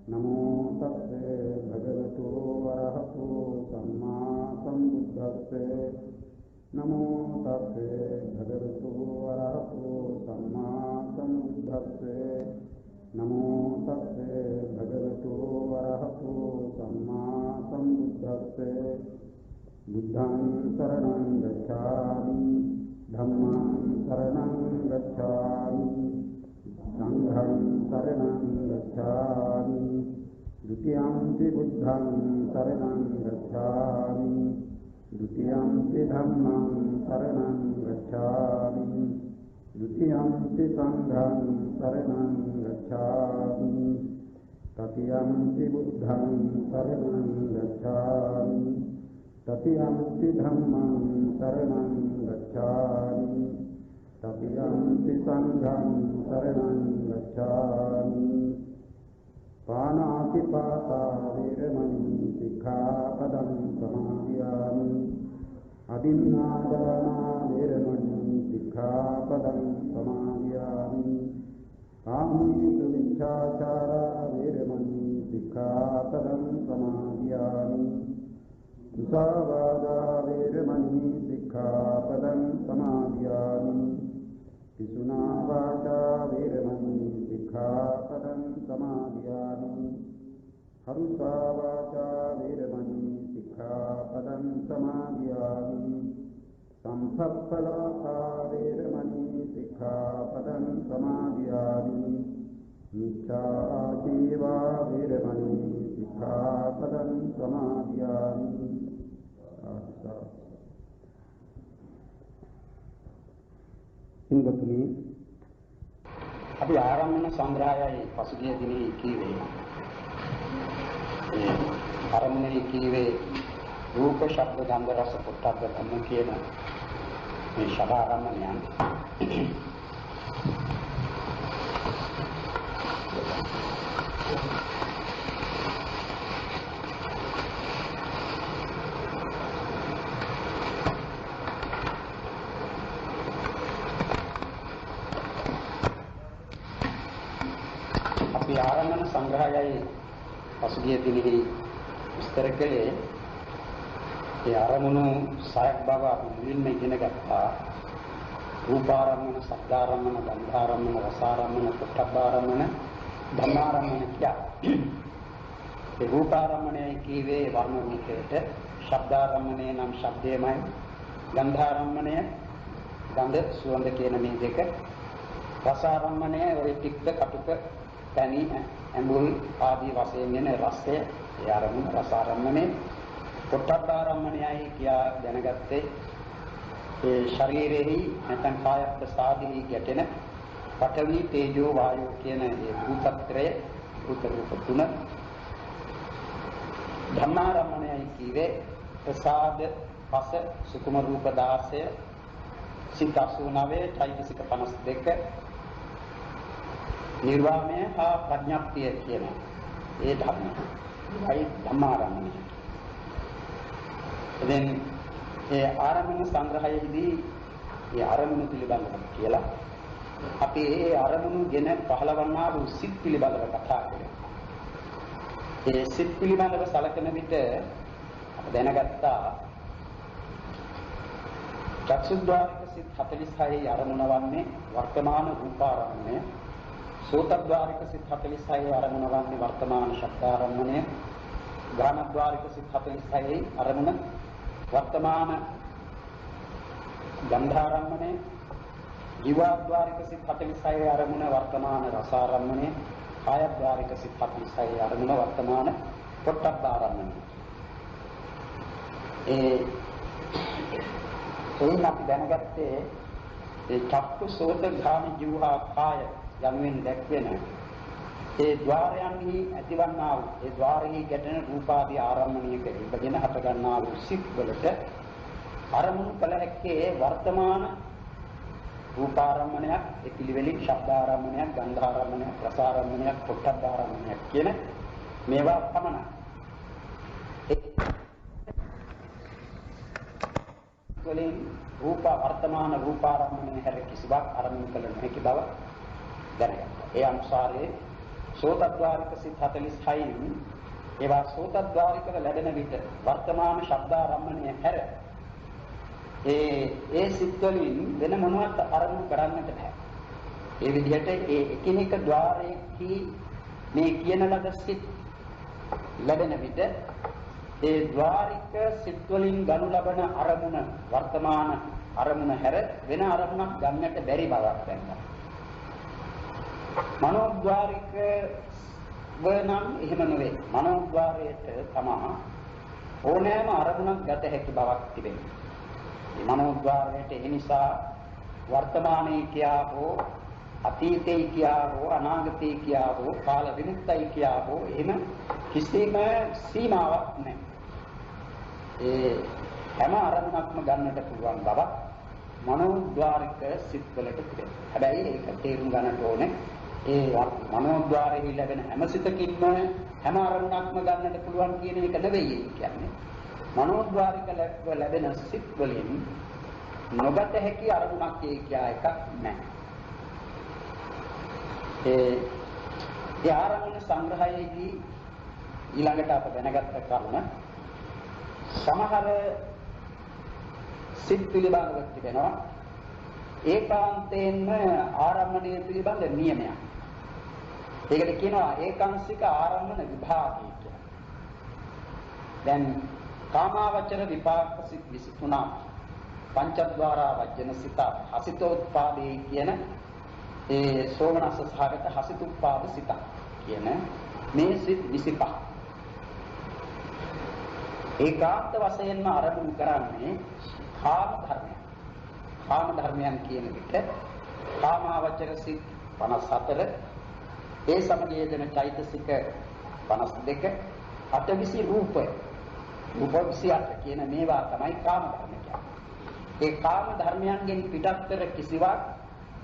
नमो तस्से भगवतो अरहतो सम्मा सम्बुद्धस्से नमो तस्से भगवतो अरहतो सम्मा सम्बुद्धस्से नमो तस्से भगवतो अरहतो सम्मा सम्बुद्धस्से बुद्धं शरणं गच्छामि धम्मं शरणं गच्छामि संघं शरणं गच्छामि द्वितीयंपि बुद्धं शरणं गच्छामि द्वितीयंपि धम्मं शरणं गच्छामि द्वितीयंपि संघं शरणं गच्छामि तृतीयंपि बुद्धं शरणं गच्छामि तृतीयंपि धम्मं शरणं गच्छामि तृतीयंपि संघं शरणं गच्छामि पानातिपाता वेरमणि सिक्खापदं समादयामि अदिन्नादाना वेरमणि सिक्खापदं समादयामि कामेषु मिथ्याचारा वेरमणि सिक्खापदं समादयामि मुसावादा वेरमणि सिक्खापदं समादयामि पिशुना वाचा वेरमणि सिक्खापदं समादयामि हरुषा वाचा वेरमणि सिक्खापदं समादयामि संसप्पलापा वेरमणि सिक्खापदं समादयामि मिथ्याजीवा वेरमणि सिक्खापदं समादयामि හිඟතුනි අපි ආරම්භන සංග්‍රහයයි පසුගිය දිනේ කීවේ ඒ ආරම්භනේ කීවේ රූප ශබ්ද ගන්ධ රස පොට්ටබ්බ ධම්ම කියන මේ ශබාරම්මණයන් ආරම්භන සංග්‍රහයයි පසුගිය දිනෙහි විස්තර කළේ ඒ අරමුණු සයක් බව අපි මුලින්ම ඉගෙන ගත්තා. රූපාරම්මන, ශබ්දාරම්මන, ගන්ධාරම්මන, රසාරම්මන, පොට්ටබ්බාරම්මන, ධම්මාරම්මන කියා. ඒ රූපාරම්මණය කීවේ වර්ණ රූපයට, ශබ්දාරම්මණය නම් ශබ්දයමයි, ගන්ධාරම්මණය ගන්ධ සුවඳ කියන මේ දෙක, රසාරම්මණය ඔය තික්ත කටුක පැණි ඇඹුල් ආදී වශයෙන් එන රසය ඒ ආරම්භන රසාරම්මනේ පොට්ටබ්බාරම්මණයයි කියා දැනගත්තේ ඒ ශරීරෙහි නැත්නම් කාය ප්‍රසාදෙහි ගැටෙන පඨවි තේජෝ වායෝ කියන ඒ භූතත්‍රය භූත රූප තුන. ධම්මාරම්මණයයි කියේ ප්‍රසාද පස සුකුම රූප 16 සිත 89 චෛතසික 52 නිර්වාණය හා ප්‍රඥාප්තිය කියන ඒ ධර්ම. ඒයි ධම්මාරම්මණය. එතෙන් ඒ ආරම්භන සංග්‍රහයේදී ඒ ආරම්භන පිළිබඳව කියලා අපි ඒ ආරම්භන ගැන පහළවන්නා වූ සිත් පිළිබඳව කතා කළා. ඒ සිත් පිළිබඳව සැලකෙන විට අප දැනගත්තා චක්සුද්්වාරික සිත් 46 ආරම්භන වන්නේ වර්තමාන රූපාරම්මණය. සෝතද්්වාරික සිත් 46 ආරම්භන වන්නේ වර්තමාන ශබ්දාරම්මණය. ගානද්්වාරික සිත් 46 ආරම්භන वर्तमान गंधारम्मने जीवाद्वारिक सिद्ध 46 आरम्भन वर्तमान रसारम्मने कायद्वारिक सिद्ध 46 आरम्भन वर्तमान पොට්ටබ්බාරම්මණය එයින් අපි දැනගත්තේ ඒ චක්කු සෝත ගාමි ජීවහා කාය යනුවෙන් දැක්වෙන ඒ ద్వාරයන්හි ඇතිවන්නා වූ ඒ ద్వාරෙහි ගැටෙන රූපාදී ආරම්මණයක ඉබගෙන හට ගන්නා වූ සිත් වලට අරමුණු කළ හැක්කේ වර්තමාන රූපාරම්මණයක්, ඒ පිළිවෙලින් ශබ්දාරම්මණයක්, ගන්ධාරම්මණයක්, රසාරම්මණයක්, පොට්ටබ්බාරම්මණයක් කියන මේවා පමණයි. වලින් රූප වර්තමාන රූපාරම්මණය හැර කිසිවක් අරමුණු කළ නොහැකි බව දැනගත්තා. ඒ අනුසාරයේ සෝතද්වාරික සිත් 46න් ඒවා සෝතද්වාරිකව ලැබෙන විට වර්තමාන ශබ්දාරම්මණය හැර ඒ සිත් වලින් වෙන මොනවත් අරමුණු කරන්නට බෑ. ඒ විදිහට ඒ එකිනෙක ద్వාරයේහි මේ කියන ලද සිත් ලැබෙන විට ඒ ద్వාරික සිත් වලින් ගනු ලබන අරමුණ වර්තමාන අරමුණ හැර වෙන අරමුණක් ගන්නට බැරි බවක් දැනෙනවා. මනෝද්වාරික වනම් එහෙම නෙවෙයි. මනෝද්වාරයට තමයි ඕනෑම අරමුණක් ගත හැකි බවක් තිබෙනවා. මේ මනෝද්වාරයට ඒ නිසා වර්තමානයේ කියා හෝ අතීතයේ කියා හෝ අනාගතයේ කියා හෝ කාල විමුක්තයි කියා හෝ එහෙම කිසිම සීමාවක් නැහැ. ඒ හැම අරමුණක්ම ගන්නට පුළුවන් බවක් මනෝද්වාරික සිත්වලට තිබෙනවා. හැබැයි ඒක තේරුම් ගන්නට ඕනේ. ඒ මනෝද්වාරයේ ලැබෙන හැම සිතකින්ම හැම අරමුණක්ම ගන්නට පුළුවන් කියන එක නෙවෙයි කියන්නේ. මනෝද්වාරික ලැබෙන සිත් වලින් නොගත හැකි අරමුණක් කියා එකක් නැහැ. ඒ ආරම්භන සංග්‍රහයේදී ඊළඟට අප දැනගත්ත කරුණ සමහර සිත් පිළිබඳව තිබෙනවා ඒකාන්තයෙන්ම ආරම්භණය පිළිබඳ නියමයක්. ඒකට කියනවා ඒකාංශික ආරම්භන විභාගය කියලා. දැන් කාමාවචර විපාක සිත් 23 පංචද්වාරා වජ්ජන සිත හසිතෝත්පාදේ කියන ඒ සෝමනස්ස සහගත හසිතුප්පාද සිත කියන මේ සිත් 25 ඒකාන්ත වශයෙන්ම ආරම්භ කරන්නේ කාම ධර්මයන්. කාම ධර්මයන් කියන විට කාමාවචර සිත් 54 ඒ සමග යෙදෙන චෛතසික 52 අටවිසි රූපය රූප 28 කියන මේවා තමයි කාම ධර්ම කියන්නේ. ඒ කාම ධර්මයන්ගෙන් පිටත්තර කිසිවක්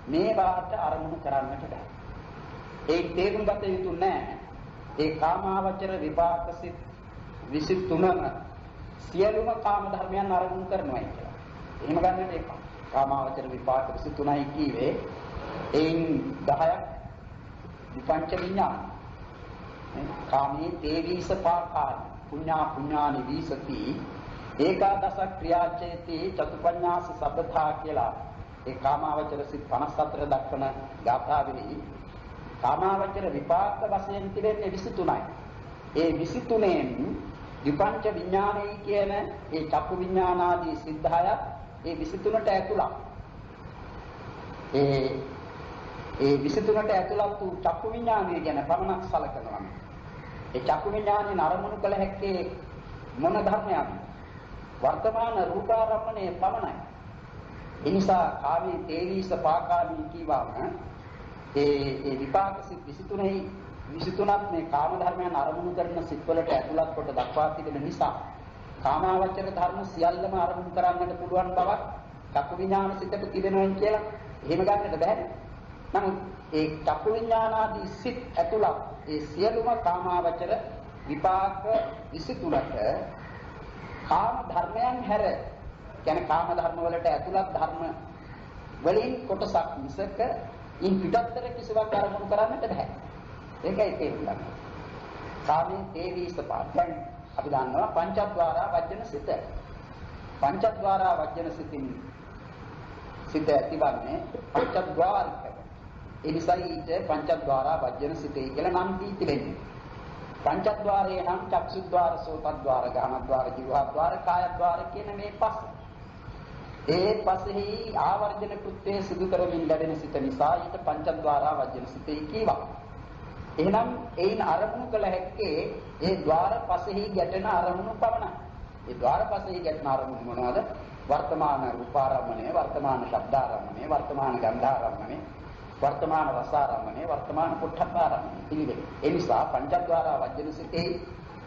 මේවාට අරමුණු කරන්නට බෑ. ඒ තේරුම් ගත යුතු නෑ. ඒ කාමාවචර විපාක සිත් 23ම සියලුම කාම ධර්මයන් අරමුණු කරනවා කියලා. එහෙම ගන්නට ඒක. කාමාවචර විපාක 23යි කීවේ එයින් 10ක් විපංච විඥාන. කාමී තේවිස පාකාන පුඤ්ඤා පුඤ්ඤානි විසති ඒකාදස ක්‍රියාචේති චතුපඤ්ඤාස සබ්බතා කියලා ඒ කාමාවචර සිත් 54 දක්වන ගාථාවෙහි කාමාවචර විපාක වශයෙන් තිබෙන්නේ 23යි. ඒ 23න් විපංච විඥානයි කියන ඒ චක්කු විඥානාදී සිත් 10ක් ඒ 23ට ඇතුළත්. ඒ 23ට ඇතුළත් වූ චක්කු විඥානය ගැන පමණක් සැලකනවා. ඒ චක්කු විඥානයේ අරමුණු කළ හැක්කේ මොන ධර්මයක්ද? වර්තමාන රූපාරම්මණය පමණයි. එනිසා කාමී තේවිස පාකාමී කීවාම ඒ විපාක සිත් 23ත් මේ කාම ධර්මයන් අරමුණු කරන සිත්වලට ඇතුළත් කොට දක්වා තිබෙන නිසා කාමාවචර ධර්ම සියල්ලම අරමුණු කරන්නට පුළුවන් බවක් චක්කු විඥාන සිතට තිබෙනවා කියලා එහෙම ගන්නට බෑ. නමුත් ඒ චක්කු විඥානාදී සිත් ඇතුළත් ඒ සියලුම කාමාවචර විපාක 23ට කාම ධර්මයන් හැර කියන්නේ කාම ධර්ම වලට ඇතුළත් ධර්ම වලින් කොටසක් මිසක ඉන් පිටත්තර කිසිවක් අරමුණු කරන්නට බෑ. ඒකයි තේරුම් ගන්න. කාමී තේවිස පාඩම් අපි දන්නවා පංචද්වාරා වජ්ජන සිත. පංචද්වාරා වජ්ජන සිතින් සිත ඇතිවන්නේ පංචද්වාරික. ඒ නිසා ඊට පංචද්වාරා වජ්ජන සිතයි කියලා නම් දී තිබෙන්නේ. පංචද්වාරේ නම් චක්සුද්වාර, සෝතද්වාර, ගානද්වාර, ජීවහද්වාර, කායද්වාර කියන මේ පහ. ඒ පසෙහි ආවර්ජන කෘත්‍යය සිදු කරමින් ලැබෙන සිත නිසා ඊට පංචද්වාරා වජ්ජන සිතයි කියවා. එහෙනම් ඒයින් අරමුණු කළ හැක්කේ ඒ ద్వාර පසෙහි ගැටෙන අරමුණු පමණයි. ඒ ద్వාර පසෙහි ගැටෙන අරමුණු මොනවාද? වර්තමාන රූපාරම්මණය, වර්තමාන ශබ්දාරම්මණය, වර්තමාන ගන්ධාරම්මණය, වර්තමාන රසාරම්මණය, වර්තමාන පුට්ඨපාරම්මණය පිළිවෙල. ඒ නිසා පංචද්වාරා වජ්ජන සිතේ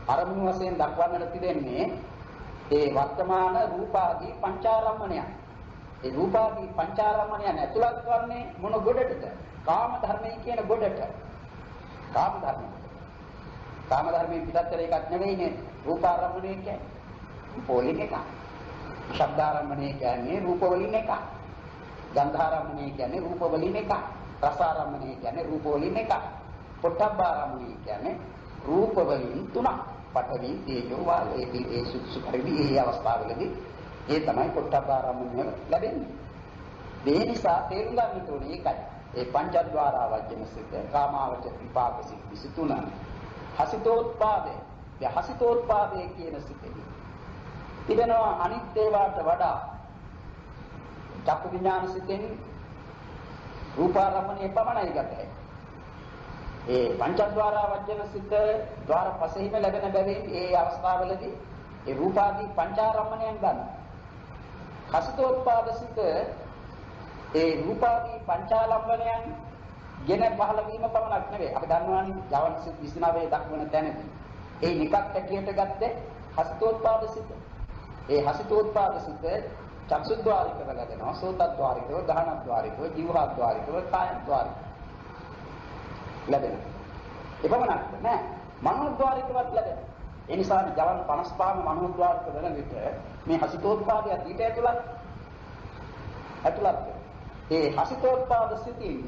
අරමුණු වශයෙන් දක්වන්නට තිබෙන්නේ ඒ වර්තමාන රූපාදී පංචාරම්මණය. ඒ රූපාදී පංචාරම්මණයන් ඇතුළත් වන්නේ මොන ගොඩටද? කාම ධර්මයේ කියන ගොඩට. කාම ධර්ම. කාම ධර්මයේ පිටත්තර එකක් නෙවෙයිනේ රූපාරම්මණය කියන්නේ. රූපවලින් එකක්. ශබ්දාරම්මණය කියන්නේ රූපවලින් එකක්. ගන්ධාරම්මණය කියන්නේ රූපවලින් එකක්. රසාරම්මණය කියන්නේ රූපවලින් එකක්. පොට්ටබ්බාරම්මණය කියන්නේ රූප වලින් තුනක්. පඨවි, තේජෝ, වායෝ. ඒ සුපරිදි ඒ අවස්ථාවලදී ඒ තමයි පොට්ටබ්බාරම්මණය ලැබෙන්නේ. ඒ නිසා තේරුම් ගන්න ඕනේ ඒකයි. ඒ පංචද්වාරා වජ්ජන සිත, කාමාවචර විපාක සිත් 23. හසිතෝත්පාදේ. ඒ හසිතෝත්පාදේ කියන සිතේ තිබෙනවා අනිත් ඒවාට වඩා චක්කු විඥාන සිතෙන් රූපාරම්මණය පමණයි ගත හැකි. ඒ පංචද්වාරා වජ්ජන සිත ద్వාර පසෙහිම ලැබෙන බැවින් ඒ අවස්ථාවලදී ඒ රූපාදී පංචාරම්මණයන් ගන්න. හසිතෝත්පාද සිත ඒ රූපාදී පංචාලම්බනයන් ගෙන පහළ වීම පමණක් නෙවෙයි. අපි දන්නවානේ ජවන් සිත් 29 දක්වන තැනදී. ඒ නිකක් හැටියට ගත්තේ හසිතෝත්පාද සිත. ඒ හසිතෝත්පාද සිත චක්සුද්්වාරිකව ලැබෙනවා, සෝතද්්වාරිකව, ගහනද්්වාරිකව, ජීවහද්්වාරිකව, කායද්්වාරිකව ලැබෙනවා. ඒ පමණක් නෑ. මනෝද්්වාරිකවත් ලැබෙනවා. ඒ නිසා ජවන් 55ම මනෝද්්වාරික වෙන විට මේ හසිතෝත්පාදය ඊට ඇතුළත් ඒ හසිතෝත්පාද සිතින්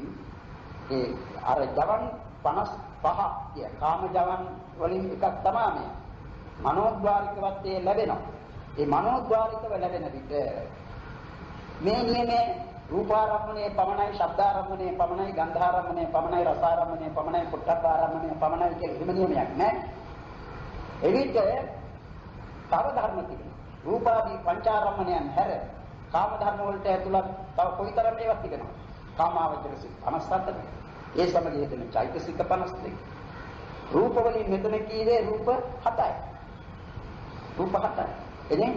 ඒ අර ජවන් 55 කිය කාම ජවන් වලින් එකක් තමයි මේ මනෝද්්වාරිකවත් ඒ ලැබෙනවා. ඒ මනෝද්්වාරිකව ලැබෙන විට මේ නියමේ රූපාරම්මණය පමණයි, ශබ්දාරම්මණය පමණයි, ගන්ධාරම්මණය පමණයි, රසාරම්මණය පමණයි, පොට්ටබ්බාරම්මණය පමණයි කියලා එහෙම නියමයක් නැහැ. එවිට තව ධර්ම තිබෙනවා. රූපාදී පංචාරම්මණයන් හැර කාම ධර්ම වලට ඇතුළත් තව කොයිතරම් ඒවා තිබෙනවා. කාමාවචර සිත් 57. ඒ සමග යෙදෙන චෛතසික 52. රූප වලින් මෙතන කීවේ රූප 7යි. රූප 7යි. එදින්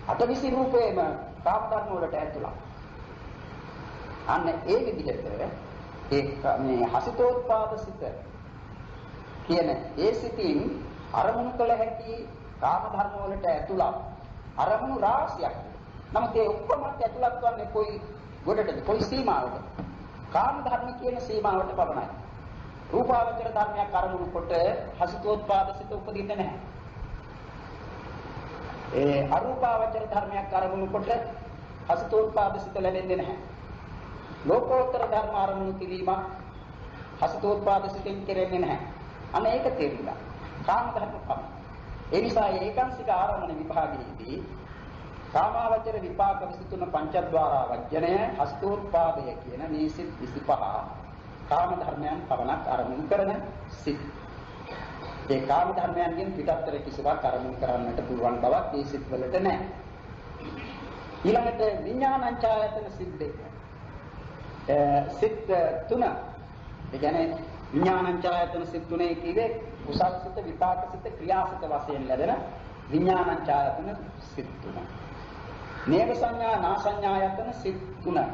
8 රූපේම කාම ධර්ම වලට ඇතුළත්. අන්න ඒ විදිහට මේ හසිතෝත්පාද සිත කියන ඒ සිතින් අරමුණු කළ හැකි කාම ධර්ම වලට ඇතුළත් අරමුණු රාශියක්. නමුත් ඒ ඔක්කොම ඇතුළත් වන්නේ කොයි ගොඩටද? කොයි සීමාවකටද? කාම ධර්ම කියන සීමාවට පමණයි. රූපාවචර ධර්මයක් අරමුණු කොට හසිතෝත්පාද සිත උපදින්නේ නැහැ. ඒ අරූපාවචර ධර්මයක් අරමුණු කොට හසිතෝත්පාද සිත ලැබෙන්නේ නැහැ. ලෝකෝත්තර ධර්ම අරමුණු කිරීම හසිතෝත්පාද සිතෙන් කෙරෙන්නේ නැහැ. අන්න ඒක තේරුණා. කාම ධර්ම පමණයි. ඒ නිසා ඒකාංශික ආරම්භන විභාගයේදී කාමාවචර විපාක 23 පංචද්වාරා වජ්ජනය හස්තෝත්පාදය කියන මේ සිත් 25 කාම ධර්මයන් පවණක් අරමුණු කරන සිත්. ඒ කාම ධර්මයන්ගෙන් පිටතර කිසිවක් අරමුණු කරන්නට පුළුවන් බවක් මේ සිත් වලට නැහැ. ඊළඟට විඥානංචායතන සිත් දෙක. සිත් 3. ඒ කියන්නේ විඥානංචායතන සිත් 3 කියේ කුසල් සිත, විපාක සිත, ක්‍රියාසිත වශයෙන් ලැබෙන විඥානංචායතන සිත් 3. නේව සංඥා නාසඤ්ඤායතන සිත් 3.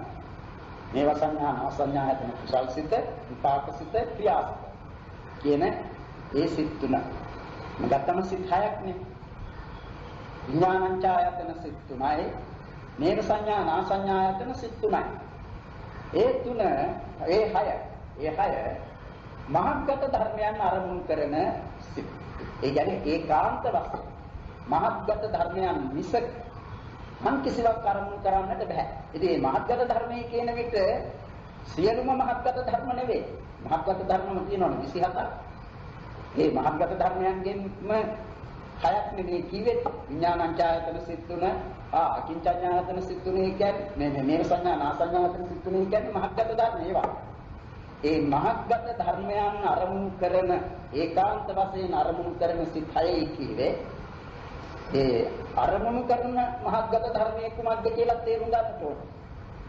නේව සංඥා නාසඤ්ඤායතන කුසල් සිත, විපාක සිත, ක්‍රියාසිත කියන ඒ සිත් 3. මගත්තම සිත් 6ක් නේ. විඥානංචායතන සිත් 3යි, නේව සංඥා නාසඤ්ඤායතන සිත් 3යි. ඒ 6 මහත්ගත ධර්මයන් අරමුණු කරන සිත්. ඒ කියන්නේ ඒකාන්ත වශයෙන් මහත්ගත ධර්මයන් මිස මන් කිසිවක් අරමුණු කරන්නට බෑ. ඉතින් මේ මහත්ගත ධර්මයේ කියන විට සියලුම මහත්ගත ධර්ම නෙවෙයි. මහත්ගත ධර්මම තියෙනවනේ 27ක්. මේ මහත්ගත ධර්මයන්ගෙන්ම 6ක් නෙවෙයි කිව්වෙත් විඥානංචායතන සිත් 3, අකින්චඤ්ඤායතන සිත් 3 කියන්නේ මේ නේව සංඥා නාසඤ්ඤායතන සිත් 3 කියන්නේ මහත්ගත ධර්ම ඒවා. ඒ මහත්ගත ධර්මයන් අරමුණු කරන ඒකාන්ත වශයෙන් අරමුණු කරන සිත් 6යි කියේ ඒ අරමුණු කරන මහත්ගත ධර්මයේ කුමක්ද කියලා තේරුම් ගන්නට ඕන.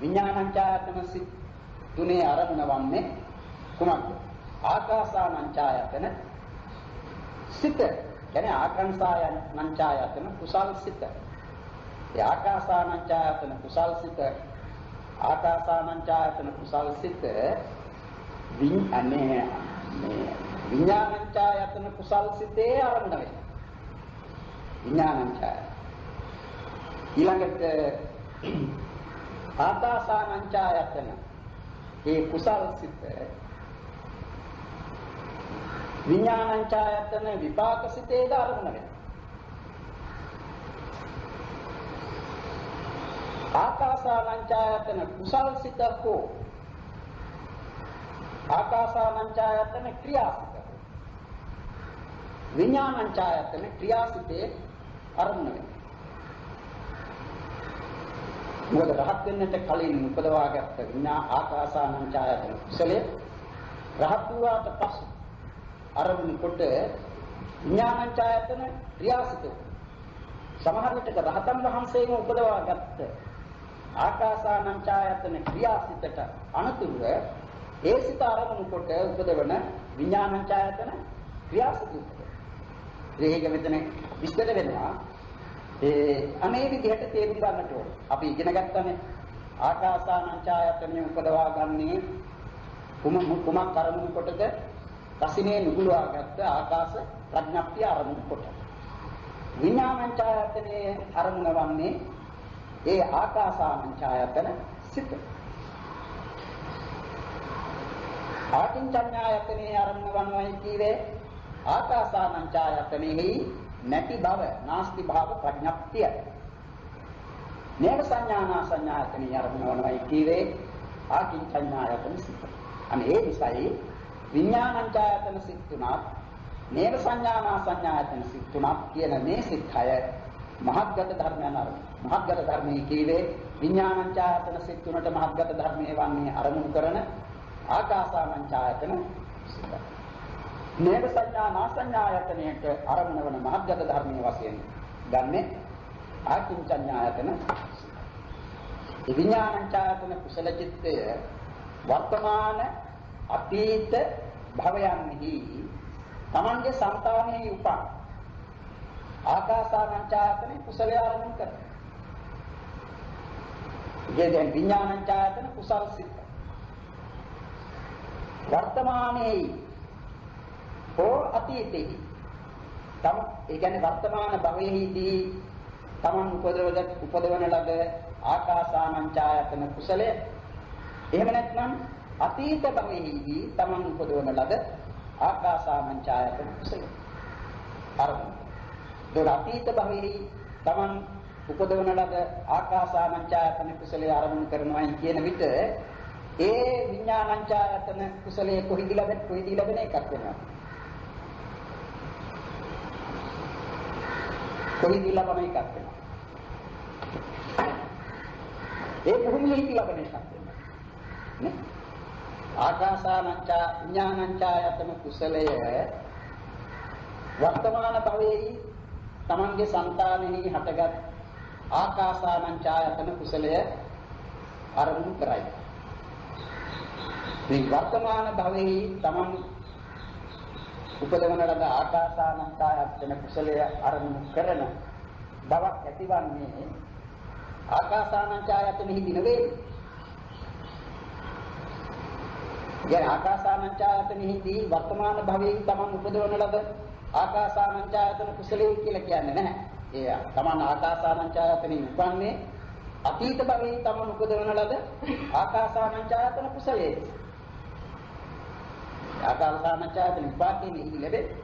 විඥානංචායතන සිත් 3 අරමුණ වන්නේ කුමක්ද? ආකාසානංචායතන සිත. කියන්නේ ආකාසානංචායතන කුසල් සිත. ඒ ආකාසානංචායතන කුසල් සිත, ආකාසානංචායතන කුසල් සිත විඥානංචායතන කුසල් සිතේ ආරම්භ වෙනවා. විඥානංචාය ඊළඟට ආකාසානංචායතන ඒ කුසල් සිත විඥානංචායතන විපාක සිතේ ආරම්භ වෙනවා. ආකාසානංචායතන කුසල් සිත හෝ ආකාසානංචායතන ක්‍රියාසිත. විඥානංචායතන ක්‍රියාසිතේ අරමුණ වෙනවා. මොකද රහත් වෙන්නට කලින් උපදවාගත්ත ආකාසානංචායතන කුසලයේ රහත් වූාට පසු අරමුණ කොට විඥානංචායතන ක්‍රියාසිත. සමහර විටක රහතන් වහන්සේම උපදවාගත්ත ආකාසානංචායතන ක්‍රියාසිතට අනුතුරුව ඒ සිත අරමුණු කොට උපදවන විඥානංචායතන ක්‍රියාසිත. ඒක මෙතන විස්තර වෙනවා. අනේ විදිහට තේරුම් ගන්නට ඕන. අපි ඉගෙන ගන්නනේ ආකාසානංචායතනෙ උපදවා ගන්නේ කුමක් අරමුණු කොටද? රසිනේ නුගුලවාගත්ත ආකාශ ප්‍රඥප්තිය අරමුණු කොට. විඥානංචායතනේ අරමුණ වන්නේ ඒ ආකාසානංචායතන සිත. ආකින්චඤ්ඤායතනේ අරමුණ වන්නයි කීවේ ආකාසානංචායතනෙහි නැති බව නාස්ති භාව ප්‍රඥප්තිය. නේව සංඥානා සංඥායතනේ අරමුණ වන්නයි කීවේ ආකින්චඤ්ඤායතන සිත. අනේ ඒ නිසායි විඥානංචායතන සිත් තුනක් නේව සංඥානා සංඥායතන සිත් තුනක් කියන මේ සිත් හය මහත්ගත ධර්මයන් අරමුණ. මහත්ගත ධර්මයේ කීවේ විඥානංචායතන සිත් තුනට මහත්ගත ධර්මයේ වන්නේ අරමුණු කරන ආකාසානංචායතන සිත. නේව සංඥානා සංඥායතනයට අරමුණ වන මහත්ගත ධර්මයේ වශයෙන් ගන්නේ ආකින්චඤ්ඤායතන සිත. විඥානංචායතන කුසල චිත්තය වර්තමාන අතීත භවයන්හි තමන්ගේ సంతානෙහි උපන් ආකාසානංචායතන කුසලය ආරම්භ කරනවා. ඊයෙන් විඥානංචායතන කුසල සිත් වර්තමානයේ හෝ අතීතයේ තම ඒ කියන්නේ වර්තමාන භවයේදී තමන් උපදවන ලද ආකාසානංචායතන කුසලය එහෙම නැත්නම් අතීත භවයේදී තමන් උපදවන ලද ආකාසානංචායතන කුසලය අරමුණ. ඒ අතීත භවයේදී තමන් උපදවන ලද ආකාසානංචායතන කුසලය ආරම්භ කරනවා කියන විට ඒ විඥානංචායතන කුසලයේ කොහිදී ලැබෙන එකක් වෙනවා. කොහිදී ලැබෙන එකක් වෙනවා. ඒ භූමියේදී ලැබෙන එකක් වෙනවා. නේ? විඥානංචායතන කුසලය වර්තමාන භවයේ තමන්ගේ సంతානෙහි හටගත් ආකාසානංචායතන කුසලය අරමුණු කරයි. මේ වර්තමාන භවයේ තමන් උපදවන ලද ආකාසානංචායතන කුසලය අරමුණු කරන බවක් ඇතිවන්නේ ආකාසානංචායතනෙහි නෙවෙයි. යන ආකාසානංචායතනෙහිදී වර්තමාන භවයේ තමන් උපදවන ලද ආකාසානංචායතන කුසලයේ කියලා කියන්නේ නැහැ. ඒ තමන් ආකාසානංචායතනෙහි උපන්නේ අතීත භවයේ තමන් උපදවන ලද ආකාසානංචායතන කුසලයේ. ආකාසානංචායතන විපාකෙහි ලැබෙන්නේ.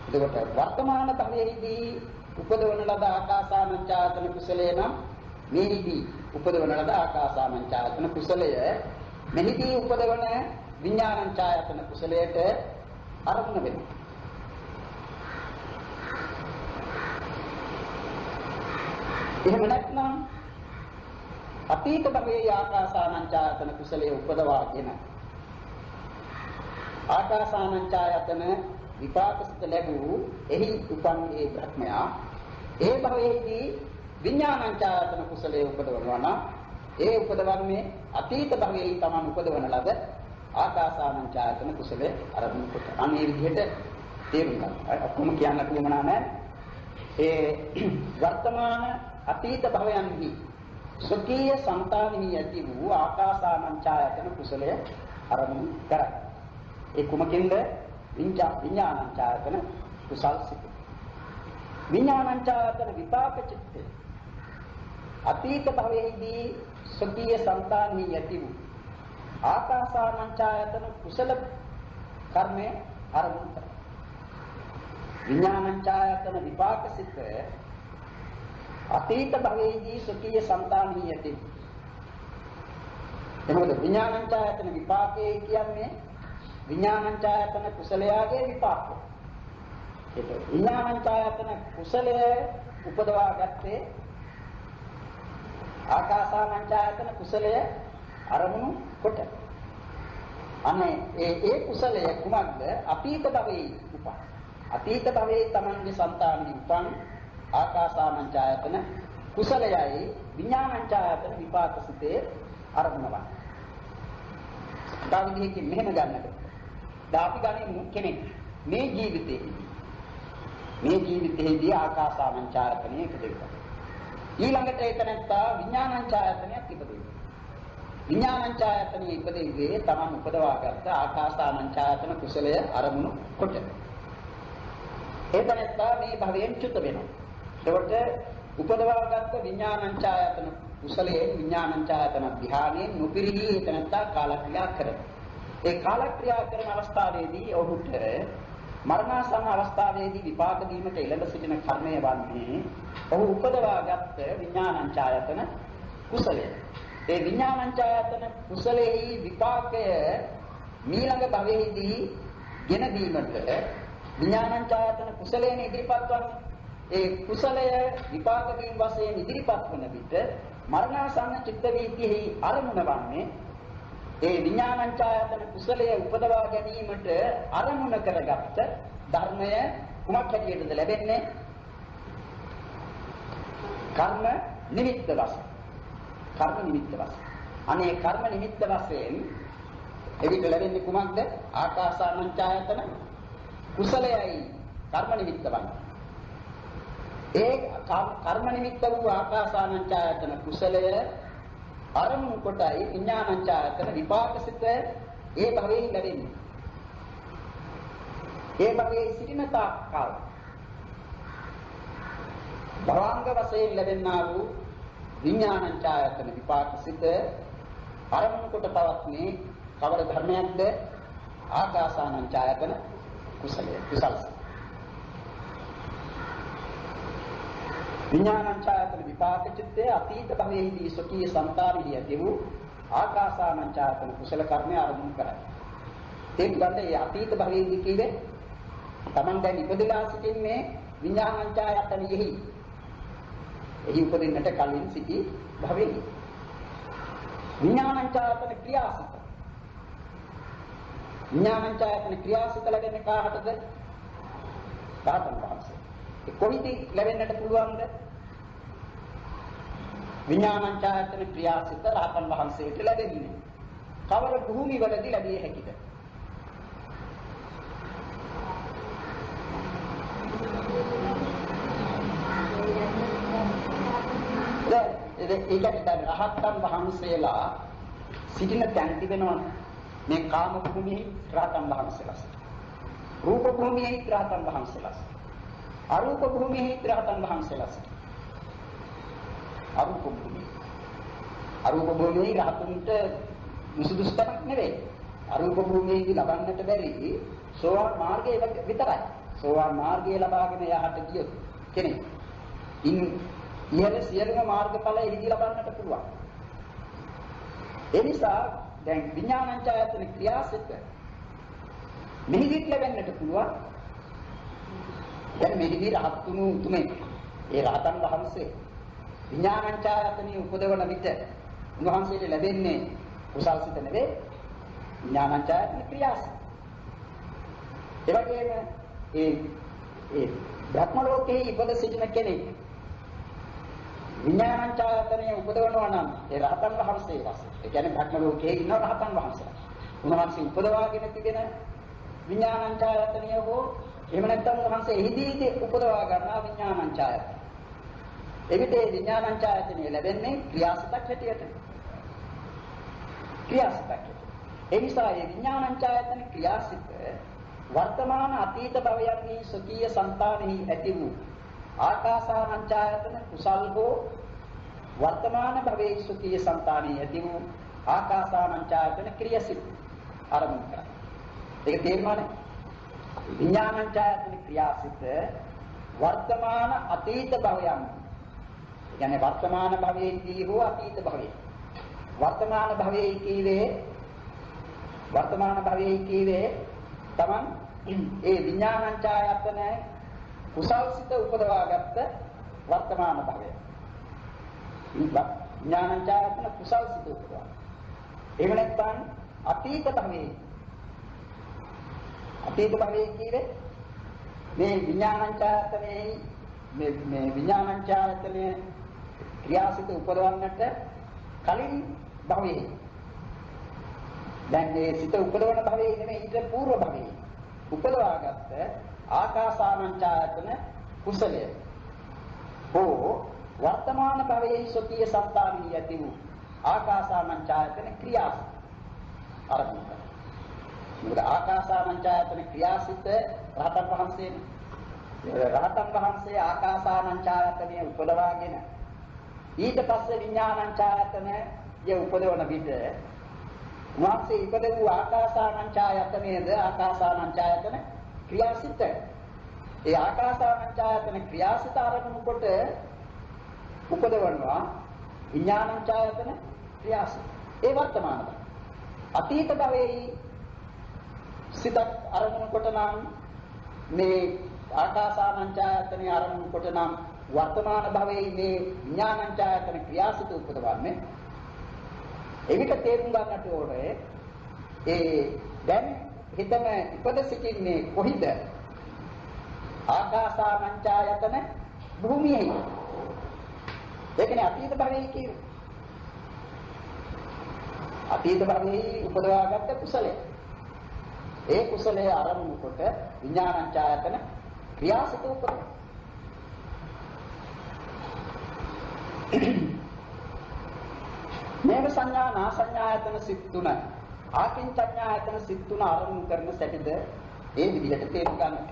එතකොට වර්තමාන භවයේදී උපදවන ලද ආකාසානංචායතන කුසලය නම් මෙහිදී උපදවන ලද ආකාසානංචායතන කුසලය මෙහිදී උපදවන විඥානංචායතන කුසලයට අරමුණ වෙනවා. එහෙම නැත්නම් අතීත භවයේ ආකාසානංචායතන කුසලයේ උපදවාගෙන ආකාසානංචායතන විපාකසිත ලැබූ එහි උපන් ඒ බ්‍රහ්මයා ඒ භවයේදී විඥානංචායතන කුසලයේ උපදවනවා නම් ඒ උපදවන්නේ අතීත භවයේ තමන් උපදවන ලද ආකාසානංචායතන කුසලයේ ආරම්භ කොට. අනේ විදිහට තේරුම් ගන්න. ඔක්කොම කියන්න පුළුවන්නා නෑ. ඒ වර්තමාන අතීත භවයන්හි සුඛීය సంతානෙහි ඇති වූ ආකාසානංචායතන කුසලය ආරම්භ කරයි. ඒ කුමකින්ද? විඥානංචායතන කුසල් සිත. විඥානංචායතන විපාක චිත්තය අතීත භවයේදී සුඛීය సంతානෙහි ඇති වූ ආකාසානංචායතන කුසල කර්මය ආරම්භ කරයි. විඥානංචායතන විපාක සිත අතීත භවයේදී සුඛීය సంతානෙහි ඇති එතකොට විඥානංචායතන විපාකේ කියන්නේ විඥානංචායතන කුසලයාගේ විපාකය. ඒක විඥානංචායතන කුසලය උපදවා ගත්තේ ආකාසානංචායතන කුසලය අරමුණු කොට. අනේ ඒ කුසලය කුමක්ද? අතීත භවයේ උපන්. අතීත භවයේ තමන්ගේ సంతානෙ උපන් ආකාසානංචායතන කුසලයයි විඥානංචායතන විපාකසිතේ අරමුණවා. කාවිදිහකින් මෙහෙම ගන්නට. දාපි ගන්නේ කෙනෙක් මේ ජීවිතයේදී ආකාසානංචායතනෙ ඉපදෙනවා. ඊළඟට එතනත්තා විඥානංචායතනයක් ඉපදෙනවා. විඥානංචායතනෙ ඉපදෙන්නේ තමන් උපදවාගත්ත ආකාසානංචායතන කුසලය අරමුණු කොට. එතනත්තා මේ භවයෙන් චුත වෙනවා. එතකොට උපදවාගත්ත විඥානංචායතන කුසලයෙන් විඥානංචායතන ධ්‍යානයෙන් නොපිරිහි එතනත්තා කාලක්‍රියා කරනවා. ඒ කාලක්‍රියා කරන අවස්ථාවේදී ඔහුට මරණාසන්න අවස්ථාවේදී විපාක දීමට එළඹ සිටින කර්මය වන්නේ ඔහු උපදවාගත් විඥානංචායතන කුසලය. ඒ විඥානංචායතන කුසලෙහි විපාකය ඊළඟ භවයේදී ගෙන දීමට විඥානංචායතන කුසලයෙන් ඉදිරිපත් වන්නේ. ඒ කුසලය විපාක දීම වශයෙන් ඉදිරිපත් වන විට මරණාසන්න චිත්ත වීතියෙහි අරමුණ වන්නේ ඒ විඥානංචායතන කුසලය උපදවා ගැනීමට අරමුණ කරගත්ත ධර්මය කුමක් හැටියටද ලැබෙන්නේ? කර්ම නිමිත්ත වශයෙන්. කර්ම නිමිත්ත වශයෙන්. අනේ කර්ම නිමිත්ත වශයෙන් එවිට ලැබෙන්නේ කුමක්ද? ආකාසානංචායතන කුසලයයි කර්ම නිමිත්ත වන්නේ. ඒ කර්ම නිමිත්ත වූ ආකාසානංචායතන කුසලය අරමුණු කොටයි විඥානංචායතන විපාකසිත ඒ භවයේ ලැබෙන්නේ. ඒ භවයේ සිටින තාක් කාල භවංග වශයෙන් ලැබෙනා වූ විඥානංචායතන විපාකසිත අරමුණු කොට පවත්නේ කවර ධර්මයක්ද? ආකාසානංචායතන කුසලය. කුසලස විඥානංචායතන විපාක චිත්තේ අතීත භවයේදී සොකී සංතානෙහි ඇති වූ ආකාසානංචායතන කුසල කර්මය ආරම්භ කරයි. ඒ කියන්නේ අතීත භවයේදී කියේ තමන් දැන් ඉපදලා සිටින්නේ විඥානංචායතනෙහි. එහි උපදින්නට කලින් සිටි භවයේදී. විඥානංචායතන ක්‍රියාසිත. විඥානංචායතන ක්‍රියාසිත ලැබෙන්නේ කාටද? රහතන් වහන්සේ. කොහොමද ලැබෙන්නට පුළුවන්ද? විඥානංචායතන ක්‍රියාසිත රහතන් වහන්සේට ලැබෙන්නේ. කවර භූමිවලදී ලැබිය හැකිද? ඒකට රහතන් වහන්සේලා සිටින තැන් තිබෙනවා. මේ කාම භූමියේ රහතන් වහන්සේලා. රූප භූමියේ රහතන් වහන්සේලා. අරූප භූමියේ රහතන් වහන්සේලා සිටිනවා. අරූප භූමියේ රහතුන්ට මුසුදුස්කමක් නෙවෙයි. අරූප භූමියේදී ලබන්නට බැරි සෝවාන් මාර්ගයේ විතරයි. සෝවාන් මාර්ගය ලබාගෙන යහට ගියොත් කෙනෙක් ඉහළ සියලුම මාර්ගඵල එහිදී ලබන්නට පුළුවන්. ඒ නිසා දැන් විඥානංචායතන ක්‍රියාසිත මෙහිදී ලැබෙන්නට පුළුවන්. දැන් මෙහිදී රහත්තුණු උතුමේ ඒ රහතන් වහන්සේ විඥානංචායතනිය උපදවන විට උන්වහන්සේට ලැබෙන්නේ කුසල්සිත නෙවේ විඥානංචායතන ක්‍රියාසිත. ඒ වගේම ඒ බ්‍රහ්ම ලෝකයේ ඉපද සිටින කෙනෙක් විඥානංචායතනිය උපදවනවා නම් ඒ රහතන් වහන්සේ වශයෙන් ඒ කියන්නේ බ්‍රහ්ම ලෝකයේ ඉන්න රහතන් වහන්සේ. උන්වහන්සේ උපදවාගෙන තිබෙන විඥානංචායතනිය හෝ එහෙම නැත්නම් උන්වහන්සේ එහිදී උපදවා ගන්නා විඥානංචායතන. එවිට ඒ විඥානංචායතනිය ලැබෙන්නේ ක්‍රියාසිතක් හැටියට. ක්‍රියාසිතක්. ඒ නිසා මේ විඥානංචායතන ක්‍රියාසිත වර්තමාන අතීත භවයන්හි සොකීය సంతානෙහි ඇති වූ ආකාසානංචායතන කුසල් හෝ වර්තමාන භවයේ සොකීය సంతානෙහි ඇති වූ ආකාසානංචායතන ක්‍රියාසිත ආරම්භ කරයි. ඒක තේරුණානේ? විඥානංචායතන ක්‍රියාසිත වර්තමාන අතීත භවයන්. කියන්නේ වර්තමාන භවයේදී හෝ අතීත භවයේ वर्तमान භවයේ කීවේ තමන් ඒ විඥානංචායතන කුසල්සිත උපදවාගත්ත වර්තමාන භවය. විඥානංචායතන කුසල්සිත උපදවා. එහෙම නැත්නම් අතීත භවයේ කීවේ මේ විඥානංචායතනයේ මේ විඥානංචායතනයේ ක්‍රියාසිත උපදවන්නට කලින් භවයේ දැන් මේ සිත උපදවන භවයේ නෙමෙයි ඊට పూర్ව භවයේ උපදවාගත්ත ආකාසානංචායතන කුසලය හෝ වර්තමාන භවයේ සොතිය සත්තාවී යති වූ ආකාසානංචායතන ක්‍රියාසිත ආරම්භ කරනවා. මොකද ආකාසානංචායතන ක්‍රියාසිත රහතන් වහන්සේනේ. රහතන් වහන්සේ ආකාසානංචායතනය උපදවාගෙන ඊට පස්සේ විඥානංචායතනය උපදවන විට උන්වහන්සේ ඉපද වූ ආකාසානංචායතනයේද ආකාසානංචායතන ක්‍රියාසිත. ඒ ආකාසානංචායතන ක්‍රියාසිත ආරම්භ කොට උපදවනවා විඥානංචායතන ක්‍රියාසිත. ඒ වර්තමාන භවය. අතීත භවයේ සිතක් ආරම්භ කොට නම් මේ ආකාසානංචායතන ආරම්භ කොට නම් වර්තමාන භවයේ මේ විඥානංචායතන ක්‍රියාසිත උපදවන්නේ. එවිට තේරුම් ගන්නට ඕනේ ඒ දැන් හිතම ඉපද සිටින්නේ කොහිද? ආකාසානංචායතන භූමියේ. ඒකනේ අතීත භවයේ කියන්නේ. අතීත භවයේ උපදවාගත්ත කුසලය. ඒ කුසලයේ ආරම්භ කොට විඥානංචායතන ක්‍රියාසිත උපදවනවා. මේක සංඥා නාසඤ්ඤායතන සිත් තුන ආකින්චඤ්ඤායතන සිත් තුන ආරම්භ කරන සැටිද ඒ විදිහට තේරුම් ගන්නට.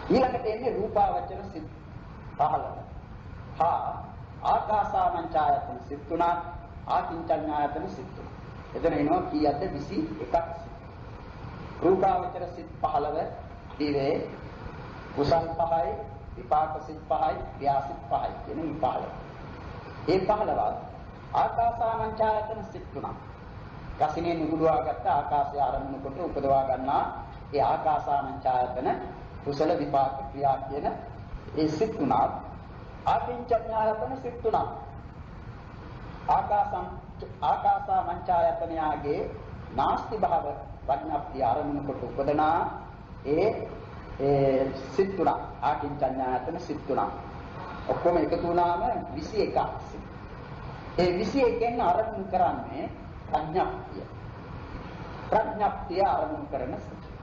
ඊළඟට එන්නේ රූපාවචර සිත් 15. හා ආකාසානංචායතන සිත් තුන ආකින්චඤ්ඤායතන සිත් තුන. එතන එනවා කීයක්ද 21ක්. රූපාවචර සිත් 15 දිවේ කුසල් 5යි විපාක සිත් 5යි ක්‍රියා සිත් 5යි කියන මේ 15. ඒ 15වත් ආකාසානංචායතන සිත් තුනක්. කසිනේ නුගුඩවාගත්ත ආකාශය ආරම්භ කොට උපදවා ගන්නා ඒ ආකාසානංචායතන කුසල විපාක ක්‍රියා කියන ඒ සිත් තුනක්. ආකින්චඤ්ඤායතන සිත් තුනක්. ආකාසානංචායතනයාගේ නාස්ති භාව ප්‍රඥප්තිය ආරම්භ කොට උපදනා ඒ සිත් තුනක්. ආකින්චඤ්ඤායතන සිත් තුනක්. ඔක්කොම එකතු වුණාම 21ක්. ඒ 21න් ආරම්භ කරන්නේ ප්‍රඥප්තිය. ප්‍රඥප්තිය ආරම්භ කරන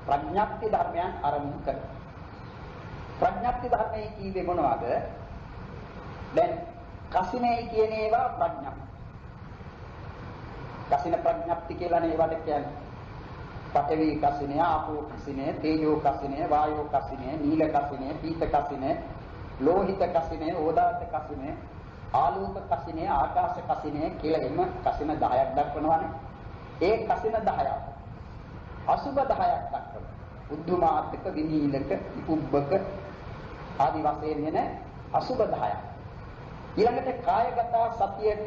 ප්‍රඥප්ති ධර්මයන් ආරම්භ කරන. ප්‍රඥප්ති ධර්මයේ කීවේ මොනවද? දැන් කසිනේ කියන ඒවා ප්‍රඥප්ති. කසින ප්‍රඥප්ති කියලා නේ ඒවට කියන්නේ. පඨවි කසිනේ, ආපෝ කසිනේ, තේජෝ කසිනේ, වායෝ කසිනේ, නීල කසිනේ, පීත කසිනේ, ලෝහිත කසිනේ, ඕදාත කසිනේ, ආලෝක කසිනේ, ආකාශ කසිනේ කියලා එම කසින 10ක් දක්වනවානේ. ඒ කසින 10ක් අසුබ 10ක් දක්වනවා. උද්ධමාත්ක, විනීලක, ඉපුබ්බක ආදී වශයෙන් එන අසුබ 10ක්. ඊළඟට කායගත සතියට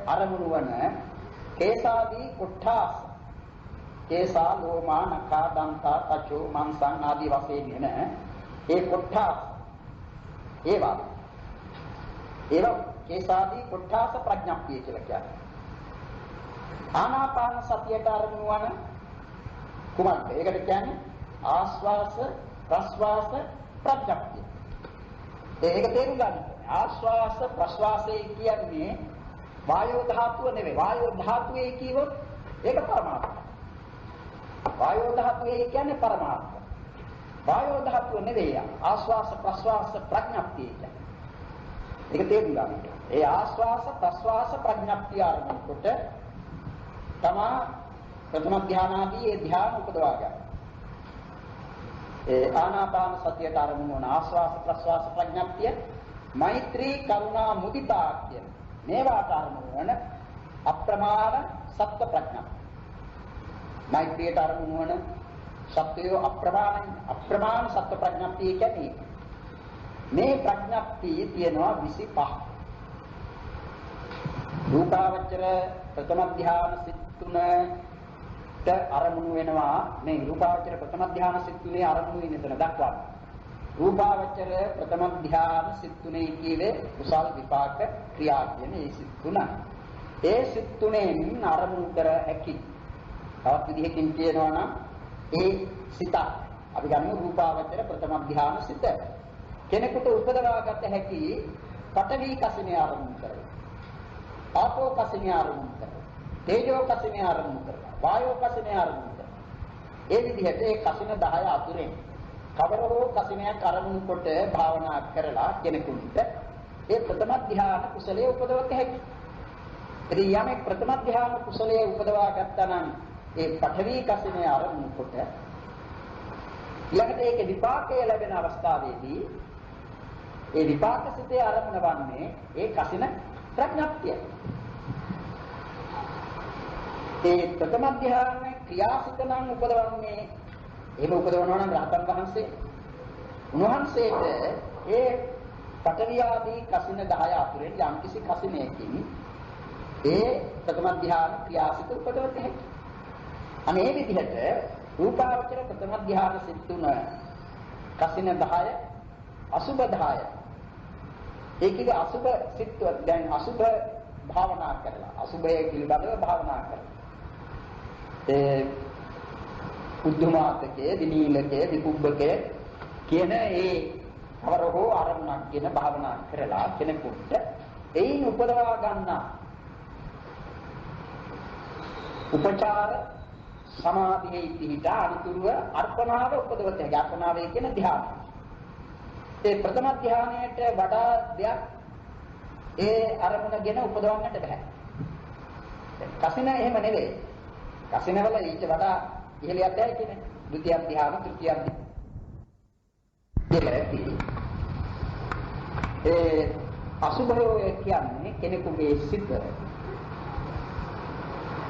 අරමුණු වන කේසාදී කොට්ඨාස, කේසා, ලෝමා, නඛා, දන්තා, තචෝ, මංසං ආදී වශයෙන් එන ඒ කොට්ඨාස ඒවා කේසාදී කොට්ඨාස ප්‍රඥප්තිය කියලා කියන්නේ. ආනාපාන සතියට අරමුණු වන කුමක්ද? ඒකට කියන්නේ ආස්වාස ප්‍රස්වාස ප්‍රඥප්තිය. ඒක තේරුම් ගන්න. ආස්වාස ප්‍රස්වාසයේ කියන්නේ වායෝ ධාතුව නෙවෙයි. වායෝ ධාතුවේ කියවොත් ඒක පරමාර්ථය. වායෝ ධාතුවේ කියන්නේ පරමාර්ථය. වායෝ ධාතුව නෙවෙයි ආස්වාස ප්‍රස්වාස ප්‍රඥප්තිය කියන්නේ. ඒක තේරුම් ගන්න. ඒ ආස්වාස ප්‍රස්වාස ප්‍රඥප්තිය ආරම්භ කොට තමා ප්‍රථම ධානාදී ඒ ධාන උපදවා ගන්න. ඒ ආනාපාන සතියට ආරම්භ වන ආස්වාස ප්‍රස්වාස ප්‍රඥප්තිය මෛත්‍රී කරුණා මුදිතා කියන මේවාට ආරම්භ වන අප්‍රමාණ සත්‍ය ප්‍රඥප්තිය. මෛත්‍රියට ආරම්භ වන සත්‍යය අප්‍රමාණ සත්‍ය ප්‍රඥප්තිය කියන්නේ මේ ප්‍රඥප්තිය තියෙනවා 25. රූපාවචර ප්‍රථම ධ්‍යාන සිත් තුනට අරමුණු වෙනවා මේ රූපාවචර ප්‍රථම ධ්‍යාන සිත් තුනේ අරමුණු වෙන තැන දක්වන්න. රූපාවචර ප්‍රථම ධ්‍යාන සිත් තුනේ කියවේ කුසල් විපාක ක්‍රියා කියන මේ සිත් තුන. ඒ සිත් තුනෙන් අරමුණු කර හැකි. තවත් විදිහකින් කියනවා නම් ඒ සිත අපි ගන්න රූපාවචර ප්‍රථම ධ්‍යාන සිත කෙනෙකුට උපදවාගත හැකි පඨවි කසිනේ ආරම්භ කරලා ආපෝ කසිනේ ආරම්භ කරලා තේජෝ කසිනේ ආරම්භ කරලා වායෝ කසිනේ ආරම්භ කරලා ඒ විදිහට ඒ කසින 10 අතුරෙන් කවර හෝ කසිනයක් ආරම්භ කොට භාවනා කරලා කෙනෙකුට ඒ ප්‍රථම ධ්‍යාන කුසලයේ උපදවත හැකි. ඉතින් යමෙක් ප්‍රථම ධ්‍යාන කුසලයේ උපදවා ගත්තා නම් ඒ පඨවි කසිනේ ආරම්භ කොට ඊළඟට ඒකේ විපාකය ලැබෙන අවස්ථාවේදී ඒ විපාක සිතේ ආරම්භ වන්නේ ඒ කසින ප්‍රඥප්තිය. ඒ ප්‍රථම ධ්‍යානයේ ක්‍රියාසිත නම් උපදවන්නේ එහෙම උපදවනවා නම් රහතන් වහන්සේ උන්වහන්සේට ඒ පඨවි ආදී කසින 10 අතුරෙන් යම් කිසි කසිනයකින් ඒ ප්‍රථම ධ්‍යාන ක්‍රියාසිත උපදවත හැකියි. අනේ මේ විදිහට රූපාවචර ප්‍රථම ධ්‍යාන සිත් තුන කසින 10 අසුබ 10 ඒකේ අසුබ සිත් දැන් අසුබ භාවනා කරලා අසුබයේ පිළිබඳව භාවනා කරලා ඒ උද්ධමාතකේ විනීලකේ විකුබ්බකේ කියන ඒ කවර හෝ ආරම්භණක් කියන භාවනා කරලා කෙනෙකුට එයින් උපදවා ගන්නා උපචාර සමාධියේ පිහිට අනුතුරුව අර්පණාව උපදවත හැකි. අර්පණාවේ කියන ධ්‍යාන. ඒ ප්‍රථම ධ්‍යානයට වඩා දෙයක් ඒ අරමුණගෙන උපදවන්නට බෑ. කසින එහෙම නෙවෙයි. කසින වල ඊට වඩා ඉහළියක් දැයි කියන්නේ. ဒုတိ ය ධ්‍යාන, තෘතිය ධ්‍යාන. ඒ අසුභය කියන්නේ කෙනෙකුගේ සිත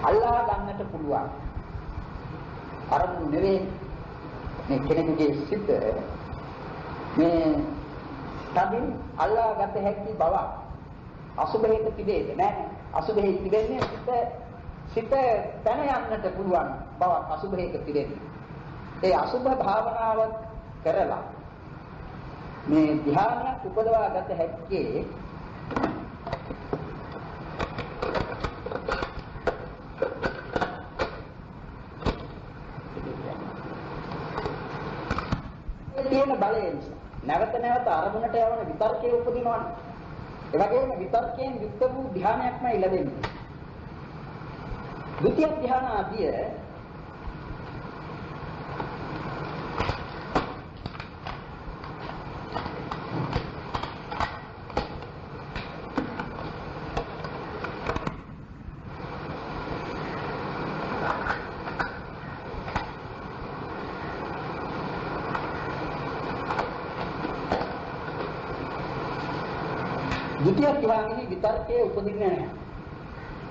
අල්ලා ගන්නට පුළුවන්. අරමුණු නෙවෙයි මේ කෙනෙකුගේ සිත මේ තදින් අල්ලා ගත හැකි බව අසුභයට තිබේද නැහැ. අසුභයේ තිබෙන්නේ සිත පැන යන්නට පුළුවන් බව අසුභයක තිබෙන්නේ. ඒ අසුභ භාවනාව කරලා මේ ධ්‍යානයක් උපදවා ගත හැක්කේ තියෙන බලය නිසා. නැවත නැවත අරමුණට යවන විතර්කයේ උපදිනවනේ. ඒ වගේම විතර්කයෙන් යුක්ත වූ ධ්‍යානයක්මයි ලැබෙන්නේ. ဒုတိ ය ධ්‍යාන ආදිය ද්විතිය ධ්‍යානයේ විතර්කයේ උපදින්නේ නැහැ.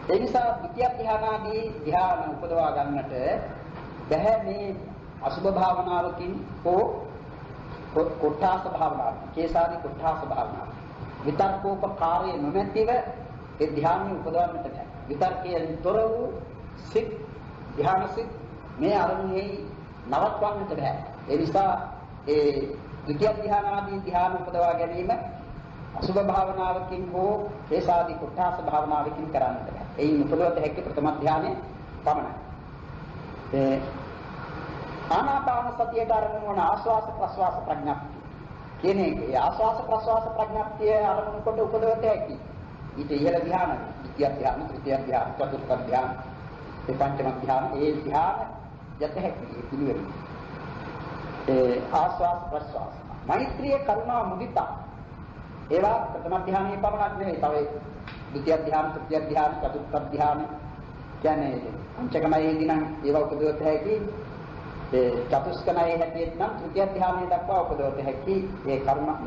ඒ නිසා ද්විතිය ධ්‍යානාදී ධ්‍යාන උපදවා ගන්නට බැහැ මේ අසුභ භාවනාවකින් හෝ කොට්ඨාස භාවනාව, කේසාදී කොට්ඨාස භාවනාව. විතර්කෝපකාරයේ නොමැතිව ඒ ධ්‍යානෙ උපදවන්නට බැහැ. විතර්කයෙන් තොර වූ සිත් ධ්‍යාන සිත් මේ අරමුණෙහි නවත්වන්නට බැහැ. ඒ නිසා ඒ ද්විතිය ධ්‍යානාදී ධ්‍යාන උපදවා ගැනීම අසුභ භාවනාවකින් හෝ කේසාදී කොට්ඨාස භාවනාවකින් කරන්නට බෑ. එයින් උපදවත හැකි ප්‍රථම ධ්‍යානය පමණයි. ඒ ආනාපාන සතියට අරමුණු වන ආස්වාස ප්‍රස්වාස ප්‍රඥප්තිය කියන එකේ ආස්වාස ප්‍රස්වාස ප්‍රඥප්තිය අරමුණු කොට උපදවත හැකි. ඊට ඉහළ ධ්‍යාන, ද්විතිය ධ්‍යාන, තෘතිය ධ්‍යාන, චතුර්ථ ධ්‍යාන, ඒ පංචම ධ්‍යාන, ඒ ධ්‍යාන යත හැකි පිළිවෙල. ඒ ආස්වාස ප්‍රස්වාස මෛත්‍රිය කරුණා මුදිතා ඒවා ප්‍රථම ධ්‍යානයේ පමණක් නෙවෙයි. තව ද්විතිය ධ්‍යාන, තෘතිය ධ්‍යාන, චතුර්ථ ධ්‍යාන කියන්නේ පංචකමයේදී නම් ඒවා උපදවත හැකි. ඒ චතුස්කමයේ හැටියට නම් තෘතිය ධ්‍යානයේ දක්වා උපදවත හැකි. ඒ කරුණා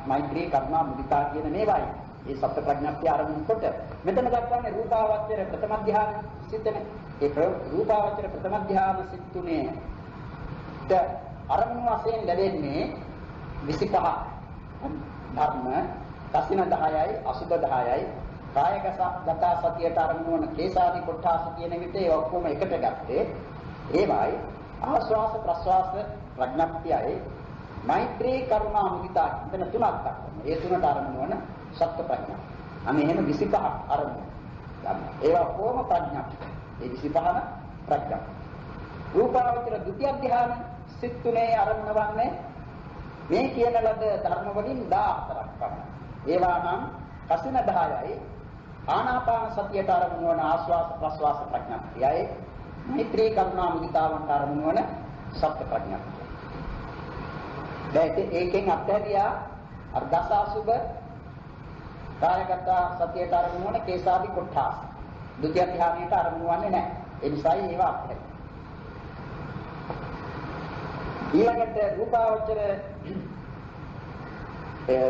මෛත්‍රී කරුණා මුදිතා කියන මේවායි. ඒ සප්ත ප්‍රඥප්තිය ආරම්භ කොට මෙතන දක්වන්නේ රූපාවචර ප්‍රථම ධ්‍යාන සිතනේ. ඒ රූපාවචර ප්‍රථම ධ්‍යාන සිත් තුනේ අරමුණු වශයෙන් ලැබෙන්නේ 25 ධර්ම කසින 10යි අසුභ 10යි කායගත සතියට අරමුණු වන කේසාදී කොට්ඨාස කියන විට ඒ ඔක්කොම එකට ගත්තේ ඒවයි ආස්වාස ප්‍රස්වාස ප්‍රඥප්තියයි මෛත්‍රී කරුණා මුදිතා කියන තුනක් දක්වනවා. ඒ තුනට අරමුණු වන සත්‍ය ප්‍රඥා. අනේ එහෙම 25ක් අරමුණු ගන්න. ඒවා කොහොම ප්‍රඥප්තිය. ඒ 25ම ප්‍රඥා. රූපාවචර ද්විතිය ධ්‍යාන සිත් තුනේ අරමුණ වන්නේ මේ කියන ලද ධර්ම වලින් 14ක් පමණ. ඒවා නම් කසින 10යි ආනාපාන සතියට අරමුණු වන ආස්වාස ප්‍රස්වාස ප්‍රඥප්තියයි මෛත්‍රී කරුණා මුදිතාවන්ට අරමුණු වන සත්‍ය ප්‍රඥප්තිය. දැන් ඒකෙන් අත්හැරියා අර දසාසුබ කායගත සතියට අරමුණු වන කේසාදී කොට්ඨාස. ද්විතිය ධ්‍යානයට අරමුණු වන්නේ නැහැ. ඒ නිසායි ඒවා අත්හැරියා. ඊළඟට රූපාවචර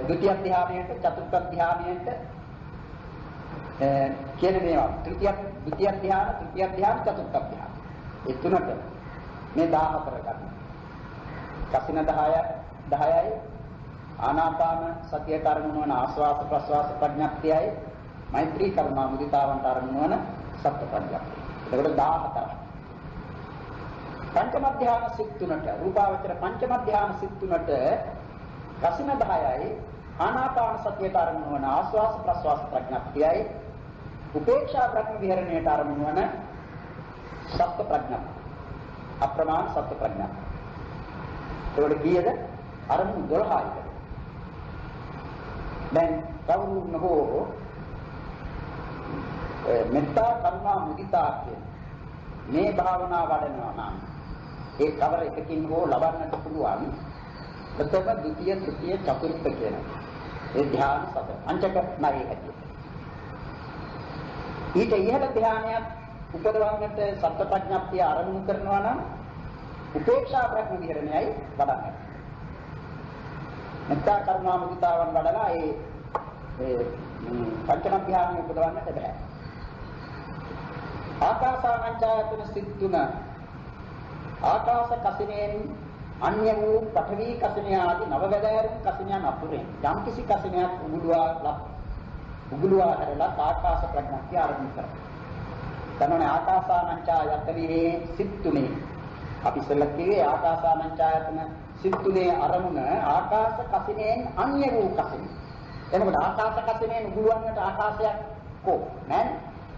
ද්විතිය ධ්‍යානයට චතුර්ථ ධ්‍යානයට කියන මේවා ද්විතිය ධ්‍යාන තෘතිය ධ්‍යාන චතුර්ථ ධ්‍යාන ඒ තුනට මේ 14 ගන්න. කසින 10යි ආනාපාන සතියට අරමුණු වන ආස්වාස ප්‍රස්වාස ප්‍රඥප්තියයි මෛත්‍රී කරුණා මුදිතාවන්ට අරමුණු වන සත්‍ය ප්‍රඥප්තිය. එතකොට 14ක්. පංචම ධ්‍යාන සිත් තුනට රූපාවචර පංචම ධ්‍යාන සිත් තුනට කසින 10යි ආනාපාන සතියට අරමුණු වන ආස්වාස ප්‍රස්වාස ප්‍රඥප්තියයි උපේක්ෂා බ්‍රහ්ම විහරණයට අරමුණු වන සත්‍ය ප්‍රඥප්තිය. අප්‍රමාණ සත්‍ය ප්‍රඥප්තිය. ඒකට කීයද? අරමුණු 12යි. දැන් කවුරුන් හෝ මෙත්තා කරුණා මුදිතා කියන මේ භාවනා වඩනවා නම් ඒ කවර එකකින් හෝ ලබන්නට පුළුවන් ප්‍රථම ද්විතිය තෘතිය චතුර්ථ කියන ඒ ධ්‍යාන සත අංචක නරේ හැටියට. ඊට ඉහළ ධ්‍යානයක් උපදවන්නට සත්‍ය ප්‍රඥප්තිය ආරම්භ කරනවා නම් උපේක්ෂා බ්‍රහ්ම විහරණයයි වඩන්නේ. මෙත්තා කරුණා මුදිතාවන් වඩලා ඒ පංචම ධ්‍යානෙ උපදවන්නට බෑ. ආකාසානංචායතන සිත් තුන ආකාශ කසිනෙන් අන්‍ය වූ පඨවි කසිනිය ආදී නවවැදෑරුම් කසිනියන් අතුරෙන් යම් කිසි කසිනියක් උගුලුවා හැරලා ආකාශ ප්‍රඥාක්තිය ආරම්භ කරනවා. තමනේ ආකාසානංචායතනේ සිත් තුනේ අපි ඉස්සෙල්ලා කිව්වේ ආකාසානංචායතන සිත් තුනේ අරමුණ ආකාශ කසිනෙන් අන්‍ය වූ කසිනිය. එතකොට ආකාශ කසිනෙන් උගුලවන්නට ආකාශයක් කො නෑ.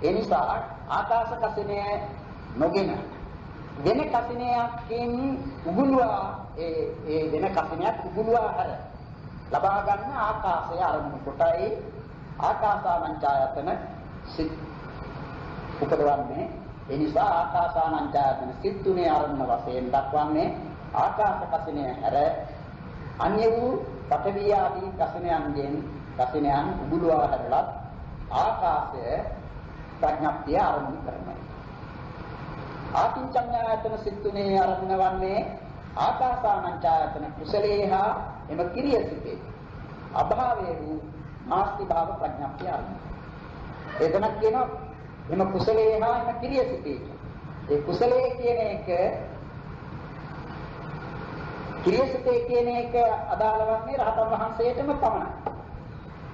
ඒ නිසා ආකාශ කසිනය නොගෙන වෙන කසිනයකින් උගුලුවා ඒ වෙන කසිනයක් උගුලුවා හැර ලබා ගන්න ආකාශය අරමුණු කොටයි ආකාසානංචායතන සිත් උපදවන්නේ. ඒ නිසා ආකාසානංචායතන සිත් තුනේ අරමුණ වශයෙන් දක්වන්නේ ආකාශ කසිනය හැර අන්‍ය වූ පඨවි ආදී කසිනයන් උගුලුවා හැරලා ආකාශය ප්‍රඥප්තිය ආරම්භ කරනවා. ආකින්චඤ්ඤායතන සිත් තුනේ ආරම්භ වන්නේ ආකාසානංචායතන කුසලේහා එම කිරිය සිටේ අභාවයේ වූ නාස්ති භාව ප්‍රඥප්තිය ආරම්භ. එතනක් කියනවා එම කුසලේහා එම කිරිය සිටේ. ඒ කුසලයේ කියන එක කිරිය සිටේ කියන එක අදාළ වන්නේ රහතන් වහන්සේටම පමණයි.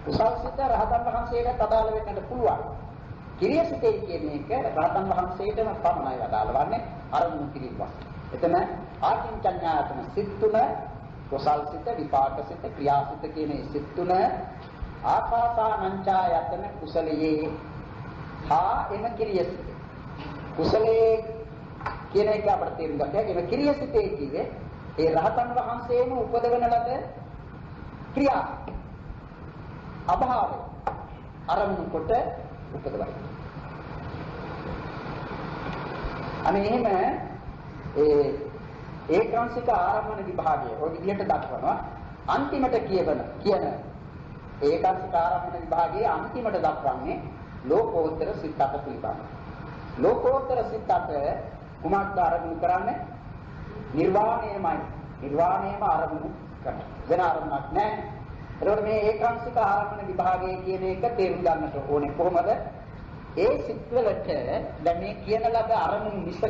කුසල් සිත රහතන් වහන්සේට අදාළ වෙන්නට පුළුවන්. කිරිය සිතේ කියන එක රහතන් වහන්සේටම පමණයි අදාළ වන්නේ අරමුණු කිරීම වශයෙන්. එතන ආකින්චඤ්ඤායතන සිත් තුන කුසල් සිත විපාක සිත ක්‍රියා සිත කියන මේ සිත් තුන ආකාසානංචායතන කුසලයේ හා එම කිරිය සිත. කුසලයේ කියන එක අපිට තේරුම් ගන්න. එම කිරිය සිතේ කියේ ඒ රහතන් වහන්සේම උපදවන ලද ක්‍රියා අභාවය අරමුණු කොට උපදවයි. අනේ එහෙම ඒකාංශික ආරම්භන විභාගය ඔය විදිහට දක්වනවා. අන්තිමට කියන ඒකාංශික ආරම්භන විභාගයේ අන්තිමට දක්වන්නේ ලෝකෝත්තර සිත් 8 පිළිබඳ. ලෝකෝත්තර සිත් 8 කුමක්ද ආරම්භ කරන්නේ? නිර්වාණයම ආරම්භ කරනවා. වෙන ආරම්භයක් නැහැ. ඒකට මේ ඒකාංශික ආරම්භන විභාගයේ කියන එක තේරුම් ගන්නට ඕනේ කොහොමද? ඒ සිත්වලට දැන් මේ කියන ලද අරමුණු මිසක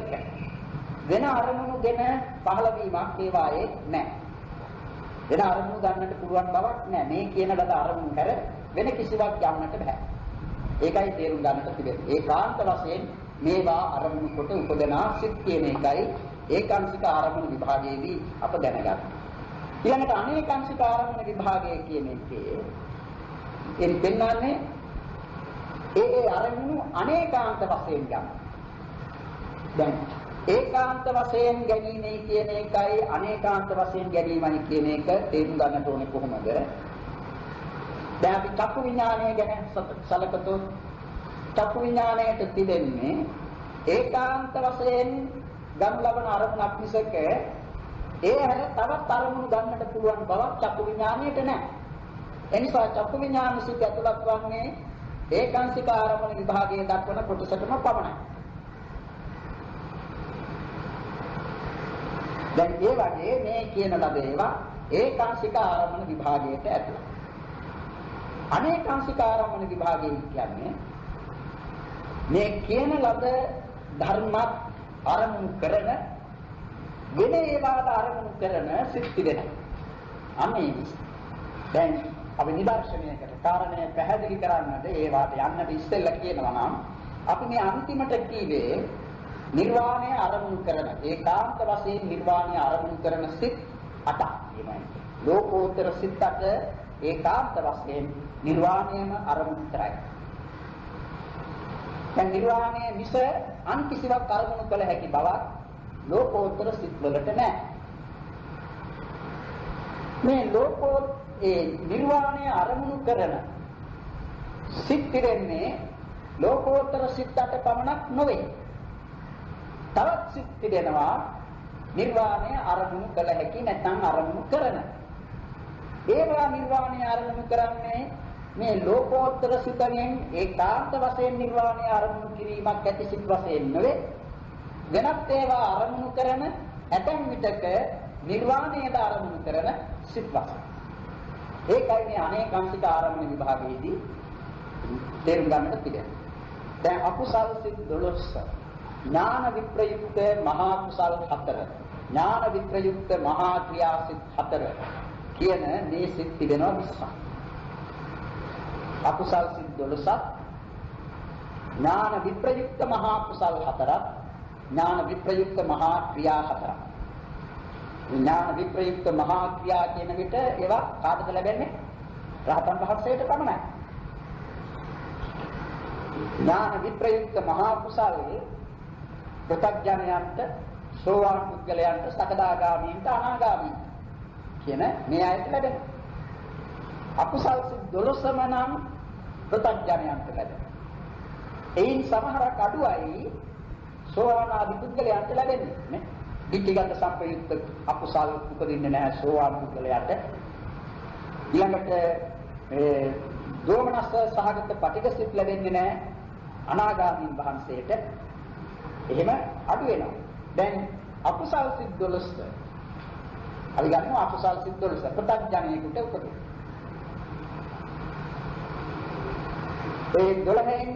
වෙන අරමුණු ගැන පහළ වීමක් ඒවායේ නැහැ. වෙන අරමුණු ගන්නට පුළුවන් බවක් නැහැ. මේ කියන ලද අරමුණු හැර වෙන කිසිවක් යන්නට බෑ. ඒකයි තේරුම් ගන්නට තිබෙන්නේ. ඒකාන්ත වශයෙන් මේවා අරමුණු කොට උපදනා සිත් කියන එකයි ඒකාංශික ආරම්භන විභාගයේදී අප දැනගන්න. ඊළඟට අනේකාංශික ආරම්භන විභාගය කියන එකේ එනි පෙන්වන්නේ ඒ අරමුණු අනේකාන්ත වශයෙන් ගන්න. දැන් ඒකාන්ත වශයෙන් ගැනීමයි කියන එකයි අනේකාන්ත වශයෙන් ගැනීමයි කියන එක තේරුම් ගන්නට ඕනේ කොහොමද? දැන් අපි චක්කු විඥානය ගැන සලකතොත් චක්කු විඥාණයට තිබෙන්නේ ඒකාන්ත වශයෙන් ගන්න ලබන අරමුණක් මිසක ඒ හැර තවත් අරමුණු ගන්නට පුළුවන් බවක් චක්කු විඥාණයට නැහැ. එනිසා චක්කු විඥාන සිත් ඇතුළත් වන්නේ ඒකාංශික ආරම්භන විභාගයේ දක්වන කොටසටම පමණයි. දැන් ඒ වගේ මේ කියන ලද ඒවා ඒකාංශික ආරම්භන විභාගයට ඇතුළත්. අනේකාංශික ආරම්භන විභාගය කියන්නේ මේ කියන ලද ධර්මත් අරමුණු කරන වෙන ඒවාට අරමුණු කරන සිත් තිබෙනවා. අනේ දැන් අපි නිදර්ශනයකට කාරණය පැහැදිලි කරන්නද ඒවාට යන්නට ඉස්සෙල්ලා කියනවා නම් අපි මේ අන්තිමට කීවේ නිර්වාණය අරමුණු කරන ඒකාන්ත වශයෙන් නිර්වාණය අරමුණු කරන සිත් 8ක් කියනවා. ලෝකෝත්තර සිත් 8 ඒකාන්ත වශයෙන් නිර්වාණයම අරමුණු කරයි. දැන් නිර්වාණය මිස අන් කිසිවක් අරමුණු කළ හැකි බවක් ලෝකෝත්තර සිත් වලට නැහැ. මේ නිර්වාණය අරමුණු කරන සිත් පිරෙන්නේ ලෝකෝත්තර සිත් 8 පමණක් නොවේ. තවත් සිත් පිරෙනවා නිර්වාණය අරමුණු කළ හැකි නැත්නම් අරමුණු කරන. ඒවා නිර්වාණය අරමුණු කරන්නේ මේ ලෝකෝත්තර සිතෙන් ඒකාන්ත වශයෙන් නිර්වාණය අරමුණු කිරීමක් ඇති සිත් වශයෙන් නෙවේ. වෙනත් ඒවා අරමුණු කරන ඇතැම් විටක නිර්වාණයට අරමුණු කරන සිත් වශයෙන්. ඒකයි මේ අනේකාංශික ආරම්භන විභාගයේදී තේරුම් ගන්නට පිළිගන්නේ. දැන් අකුසල් සිත් 12 ඥාන විප්‍රයුක්ත මහා කුසල් 4 ඥාන විප්‍රයුක්ත මහා ක්‍රියා සිත් 4 කියන මේ සිත් තිබෙනවා 20ක්. අකුසල් සිත් 12ක් ඥාන විප්‍රයුක්ත මහා කුසල් 4ක් ඥාන විප්‍රයුක්ත මහා ක්‍රියා 4ක්. ඥාන විප්‍රයුක්ත මහා ක්‍රියා කියන විට ඒවා කාටද ලැබෙන්නේ? රහතන් වහන්සේට පමණයි. ඥාන විප්‍රයුක්ත මහා කුසලයේ ප්‍රත්‍යඥයන්ට සෝවාන් පුද්ගලයන්ට සකදාගාමීන්ට අනාගාමීන්ට කියන මේ ආයත ලැබෙනවා. අකුසල් සිත් 12ම නම් ප්‍රත්‍යඥයන්ට ලැබෙනවා. එයින් සමහරක් අඩුවයි සෝවාන් ආදී පුද්ගලයන්ට ලැබෙන්නේ නේ. ditthිගත සම්පයුක්ත අකුසල් උපදින්නේ නැහැ සෝවාන් පුද්ගලයාට. ඊළඟට දෝමනස්ස සහගත පටිඝ සිත් ලැබෙන්නේ නැහැ අනාගාමීන් වහන්සේට. එහෙම අඩු වෙනවා. දැන් අකුසල් සිත් 12 අපි ගන්නවා අකුසල් සිත් 12 ප්‍රත්‍යඥයෙකුට උපදින. ඒ 12න්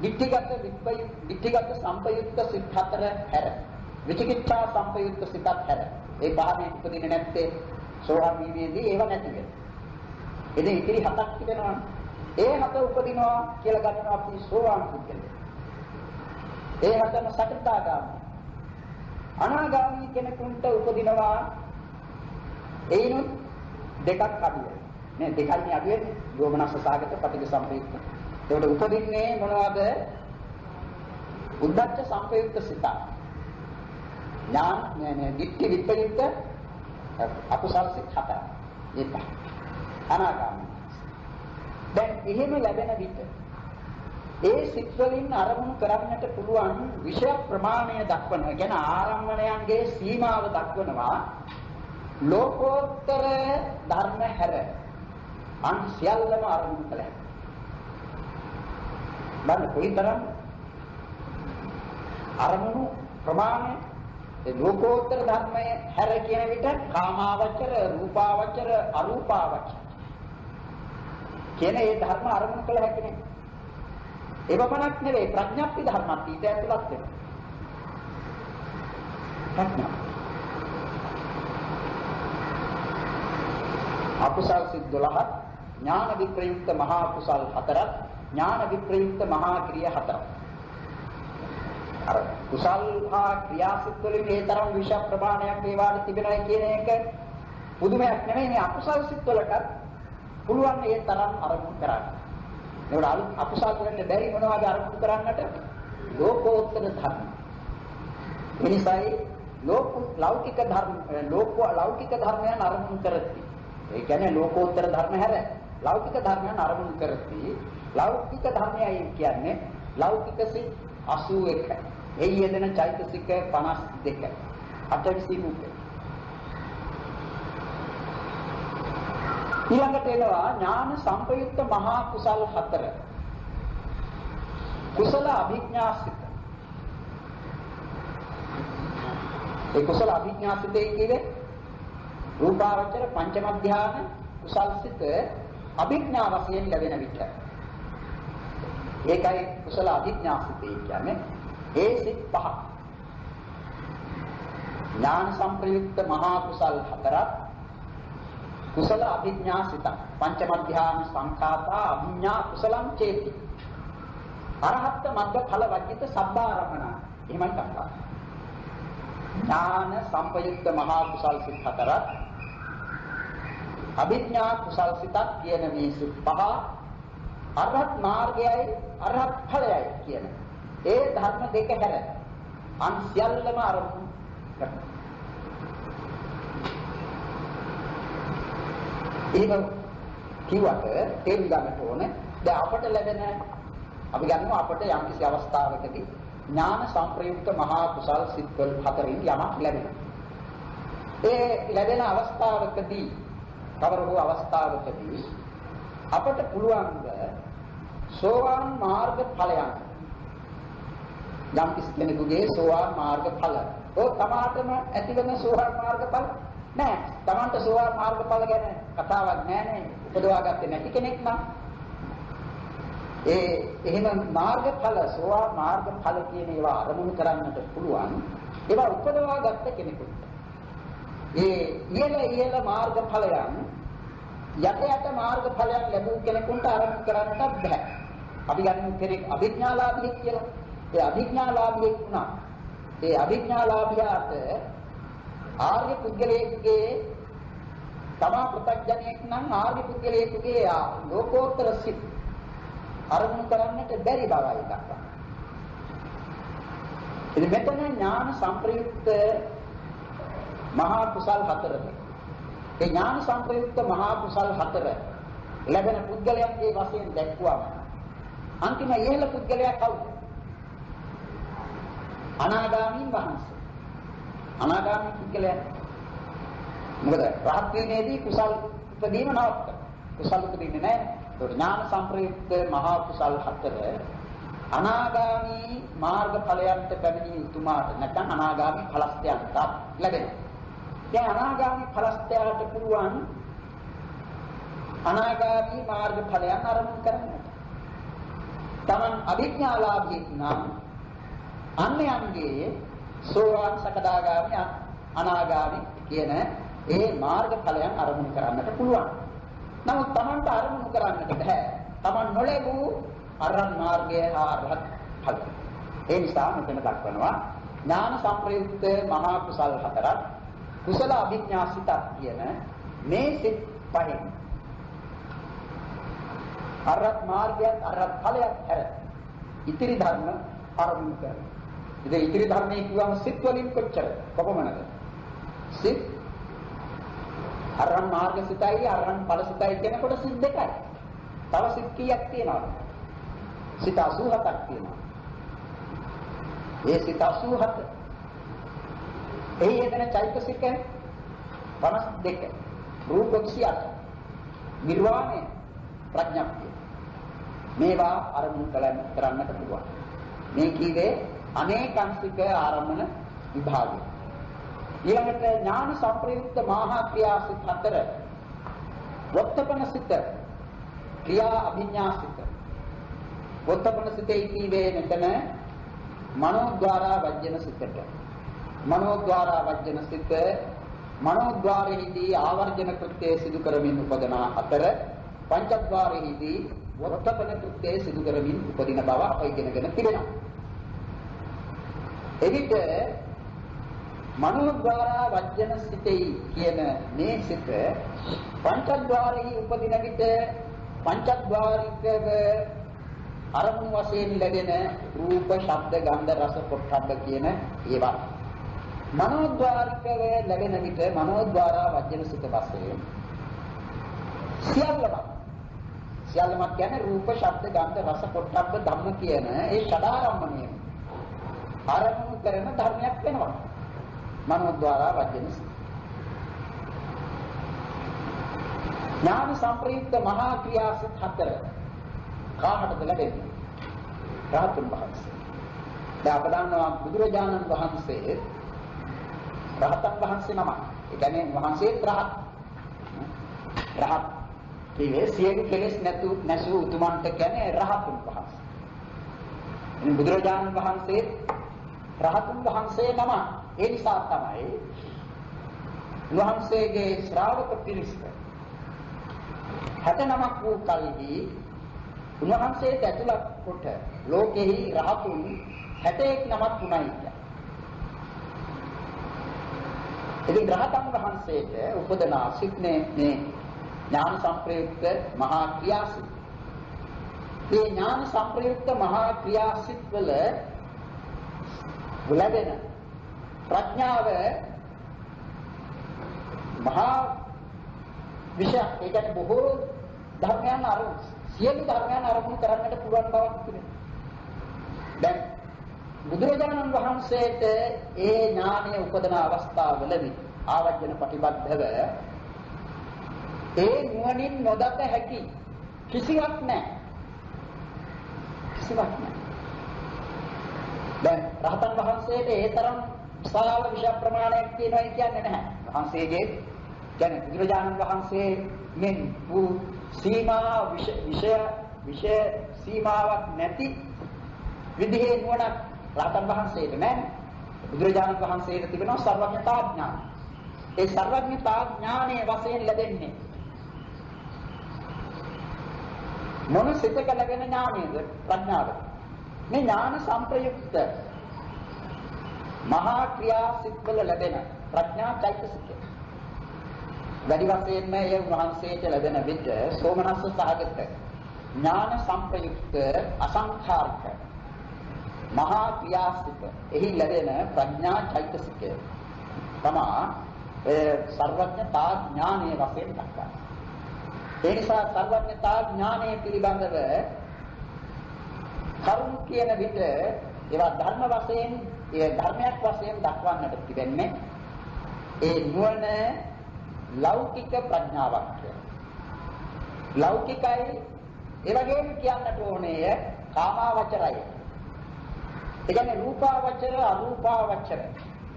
ditthිගත සම්පයුක්ත සිත් 4 හැර විචිකිච්ඡා සම්පයුක්ත සිතත් හැර ඒ පහේ උපදින්නේ නැත්තේ සෝවාන් වීමේදී ඒව නැති වෙනවා. එදින ඉතිරි 7ක් තිබෙනවා. ඒ 7 උපදිනවා කියලා ගන්නවා අපි සෝවාන් පුද්ගලයා. ඒ 7ම සකෘදාගාමී. අනාගාමී කෙනෙකුට උපදිනවා එයිනුත් දෙකක් අඩු වෙනවා. මේ දෙකයි අඩු වෙන්නේ. යෝමනස්ස සාගත පටිඝ සම්පයුක්ත. ඒකට උපදින්නේ මොනවද? උද්දච්ච සම්පයුක්ත සිත. ඥාන ditthi විප්‍රයුක්ත අකුසල සිත් 7. ඒක. අනාගාමී. දැන් එහෙම ලැබෙන විට ඒ සිත් වලින් අරමුණු කරන්නට පුළුවන් විෂය ප්‍රමාණය දක්වනවා. කියන ආරම්භණයන්ගේ සීමාව දක්වනවා. ලෝකෝත්තර ධර්ම හැර අන් සියල්ලම අරමුණු කළ හැකියි. බලන්න කොයිතරම් අරමුණු ප්‍රමාණය ඒ ලෝකෝත්තර ධර්මයේ හැර කියන විට කාමාවචර, රූපාවචර, අරූපාවචර කියන ඒ ධර්ම අරමුණු කළ හැකිනේ. ඒ වමනක් නෙවෙයි ප්‍රඥප්ති ධර්මත් ඊට ඇතුළත් වෙනවා. ප්‍රඥා. අකුසල් සිත් 12ක් ඥාන විප්‍රයුක්ත මහා කුසල් 4ක් ඥාන විප්‍රයුක්ත මහා ක්‍රියා හතරක්. අර කුසල් හා ක්‍රියාසිත වලින් මේ තරම් විශාල ප්‍රමාණයක් ඒවාට තිබෙනවා කියන එක පුදුමයක් නෙමෙයි. මේ අකුසල් සිත් වලට පුළුවන් මේ තරම් අරමුණු කරන්න. ඒකට අකුසල් කරන්න බැරි මොනවද අරමුණු කරන්නට? ලෝකෝත්තර ධර්ම. එනිසායි ලෞකික ධර්මයන් අරමුණු කරති. ඒ කියන්නේ ලෝකෝත්තර ධර්ම හැර ලෞකික ධර්මයන් අරමුණු කරති. ලෞකික ධර්මයයි කියන්නේ ලෞකික සිත් 81. එහි යෙදෙන චෛතසික 52. අටවිසි රූප. ඊළඟට එනවා ඥාන සංපයුක්ත මහා කුසල් 4. කුසල අභිඥාසිත. ඒ කුසල අභිඥාසිතේ කියන්නේ රූපාවචර පංචම ධ්‍යාන කුසල් සිත අභිඥා වශයෙන් ලැබෙන විට. ඒකයි කුසල අභිඥාසිතේ කියන්නේ ඒ සිත් පහ. ඥාන සංප්‍රයුක්ත මහා කුසල් 4ක් කුසල අභිඥාසිත පංචම ධ්‍යාන සංඛාතා අභිඥා කුසලං චේති. අරහත් මග්ග ඵල වජ්ජිත සබ්බාරමණ. එහෙමයි කතා. ඥාන සංපයුක්ත මහා කුසල් සිත් 4ක් අභිඥා කුසල් සිතක් කියන මේ සිත් පහ අරහත් මාර්ගයයි අරහත් ඵලයයි කියන ඒ ධර්ම දෙක හැර අන් සියල්ලම අරමුණු කරනවා. එහෙම කිව්වට තේරුම් ගන්නට ඕනේ දැන් අපට ලැබෙන අපි ගන්නවා අපට යම්කිසි අවස්ථාවකදී ඥාන සංප්‍රයුක්ත මහා කුසල් සිත්වල 4න් යමක් ලැබෙනවා. ඒ ලැබෙන අවස්ථාවකදී කවර හෝ අවස්ථාවකදී අපට පුළුවන් සෝවාන් මාර්ග ඵලයන් යම්කිසි කෙනෙකුගේ සෝවාන් මාර්ග ඵල ඔය තමාටම ඇතිවෙන සෝවාන් මාර්ග ඵල නෑ. තමන්ට සෝවාන් මාර්ග ඵල ගැන කතාවක් නෑනේ. උපදවාගත්තේ නැති කෙනෙක් නම් එහෙම මාර්ගඵල සෝවාන් මාර්ගඵල කියන ඒවා අරමුණු කරන්නට පුළුවන්. ඒවා උපදවා ගත්ත කෙනෙකුට. ඉහළ මාර්ගඵලයන් යට මාර්ගඵලයන් ලැබුව කෙනෙකුට අරමුණු කරන්නට බෑ. අපි ගන්න කෙනෙක් අභිඥාලාභියෙක් කියලා. ඒ අභිඥාලාභියෙක් වුණා. ඒ අභිඥාලාභියාට ආර්ය පුද්ගලයෙකුගේ තමා ප්‍රත්‍යඥයෙක් නම් ආර්ය පුද්ගලයෙකුගේ ලෝකෝත්තර සිත් අරමුණු කරන්නට බැරි බවයි දක්වන්නේ. ඉතින් මෙතන ඥාන සංප්‍රයුක්ත මහා කුසල් 4ද. ඒ ඥාන සංප්‍රයුක්ත මහා කුසල් 4 ලැබෙන පුද්ගලයන්ගේ වශයෙන් දැක්වුවම අන්තිම ඉහළ පුද්ගලයා කවුද? අනාගාමීන් වහන්සේ. අනාගාමී පුද්ගලයා. මොකද රහත් වීමේදී කුසල් උපදීම නවත්ත. කුසල් උපදීන්නේ නැහැ. ඥාන සංප්‍රයුක්ත මහා කුසල් 4 අනාගාමී මාර්ග ඵලයන්ට පැමිණි උතුමාට නැත්නම් අනාගාමී ඵලස්ත්‍යයන්ට ලැබෙනවා. දැන් අනාගාමී ඵලස්ත්‍යයට පුළුවන් අනාගාමී මාර්ග ඵලයන් ආරම්භ කරන්නට. තමන් අභිඥාලාභී නම් අන්‍යයන්ගේ සෝවාන් සකදාගාමී අනාගාමී කියන ඒ මාර්ග ඵලයන් ආරම්භ කරන්නට පුළුවන්. නමුත් තමන්ට අරමුණු කරන්නට බෑ. තමන් නොලැබූ අරහත් මාර්ගය හා අරහත් ඵල. ඒ නිසා මෙතන දක්වනවා ඥාන සංප්‍රයුක්ත මහා කුසල් 4ක් කුසල අභිඥාසිතක් කියන මේ සිත් පහෙන් අරහත් මාර්ගයත් අරහත් ඵලයත් හැර ඉතිරි ධර්ම අරමුණු කරනවා. ඉතින් ඉතිරි ධර්මයේ කියවම සිත් වලින් කොපමණද? සිත් අරහන් මාර්ග සිතයි අරහන් ඵල සිතයි කියනකොට සිත් දෙකයි. තව සිත් කීයක් තියෙනවද? සිත 87ක් තියෙනවා. ඒ සිත 87. එහි යෙදෙන චෛතසික 52. රූප 28. නිර්වාණය ප්‍රඥප්තිය. මේවා අරමුණු කරන්නට පුළුවන්. මේ කීවේ අනේකංශික ආරම්මන විභාගය. ඊළඟට ඥාන සංප්‍රයුක්ත මහා ක්‍රියාසිත 4 වත්තපන සිත ක්‍රියා අභිඥාසිත. වත්තපන සිතේ කීවේ මෙතන මනෝද්වාරා වජ්ජන සිතට. මනෝද්වාරා වජ්ජන සිත මනෝද්වාරයේදී ආවර්ජන කෘත්‍යය සිදු කරමින් උපදනා 4 පංචද්වාරයේදී වත්තපන කෘත්‍යයේ සිදු කරමින් උපදින බව අප ඉගෙනගෙන තිබෙනවා. එවිට මනෝද්වාරා වජ්ජන සිතේ කියන මේ සිත පංචද්වාරෙහි උපදින විට පංචද්වාරිකව අරමුණු වශයෙන් ලැබෙන රූප, ශබ්ද, ගන්ධ, රස, පොට්ටබ්බ කියන ඒවා මනෝද්වාරිකව ලැබෙන විට මනෝද්වාරා වජ්ජන සිත වශයෙන් සියල්ලම කියන්නේ රූප, ශබ්ද, ගන්ධ, රස, පොට්ටබ්බ ධම්ම කියන ඒ ෂඩාරම්මණය ආරම්භ කරන ධර්මයක් වෙනවා. මනෝද්වාරා වජ්ජන සිත. ඥාන සංප්‍රයුක්ත මහා ක්‍රියාසිත 4 කාටද ලැබෙන්නේ? රහතුන් වහන්සේ. දැන් අප දන්නවා බුදුරජාණන් වහන්සේ රහතන් වහන්සේ නම. ඒ කියන්නේ වහන්සේ රහත් කියේ සියලු කෙලෙස් නැසූ උතුමන්ට කියන්නේ රහතුන් වහන්සේ. ඉතින් බුදුරජාණන් වහන්සේ රහතුන් වහන්සේ නම. ඒ නිසා තමයි වහන්සේගේ ශ්‍රාවක පිරිස 69ක් වූ කල්හි උන්වහන්සේට ඇතුළත් කොට ලෝකෙහි රහතුන් 61 නමක් වුණා කියලා. ඉතින් රහතන් වහන්සේට උපදනා සිටනේ මේ ඥාන සංප්‍රයුක්ත මහා ක්‍රියාසිත. මේ ඥාන සංප්‍රයුක්ත මහා ක්‍රියාසිත වල ලැබෙන ප්‍රඥාව මහා විශේෂ ඒ කියන්නේ බොහෝ ධර්මයන් අරමුණු සියලු ධර්මයන් අරමුණු කරන්නට පුළුවන් බවක් තිබෙනවා. දැන් බුදුරජාණන් වහන්සේට ඒ ඥානය උපදන අවස්ථාවවලදී ආවර්ජන ප්‍රතිබද්ධව ඒ නුවණින් නොදත හැකි කිසිවක් නැහැ. කිසිවක් නැහැ. දැන් රහතන් වහන්සේට ඒ තරම් විශාල විශේෂ ප්‍රමාණයක් තියෙනවා කියන්නේ නැහැ. වහන්සේගේ කියන්නේ බුදුරජාණන් වහන්සේ මෙන් වූ සීමා විෂය සීමාවක් නැති විදිහේ නුවණක් රහතන් වහන්සේට නැහැ. බුදුරජාණන් වහන්සේට තිබෙනවා සර්වඥතා ඥාන. ඒ සර්වඥතා ඥානයේ වශයෙන් ලැබෙන්නේ මොන සිතක ලැබෙන ඥානයද? ප්‍රඥාව. මේ ඥාන සංප්‍රයුක්ත මහා ක්‍රියා සිත්වල ලැබෙන ප්‍රඥා චෛතසිකය. වැඩි වශයෙන්ම ඒ වහන්සේට ලැබෙන විට සෝමනස්ස සහගත ඥාන සංප්‍රයුක්ත අසංඛාරික මහා ක්‍රියාසිත එහි ලැබෙන ප්‍රඥා චෛතසිකය තමා සර්වඥතා ඥානයේ වශයෙන් දක්වන්නේ. ඒ නිසා සර්වඥතා ඥානයේ පිළිබඳව කරුණු කියන විට ඒවා ධර්ම වශයෙන් ඒ ධර්මයක් වශයෙන් දක්වන්නට තිබෙන්නේ ඒ නුවණ ලෞකික ප්‍රඥාවක් කියලා. ලෞකිකයි ඒ වගේම කියන්නට ඕනේ කාමාවචරයි. ඒ කියන්නේ රූපාවචර අරූපාවචර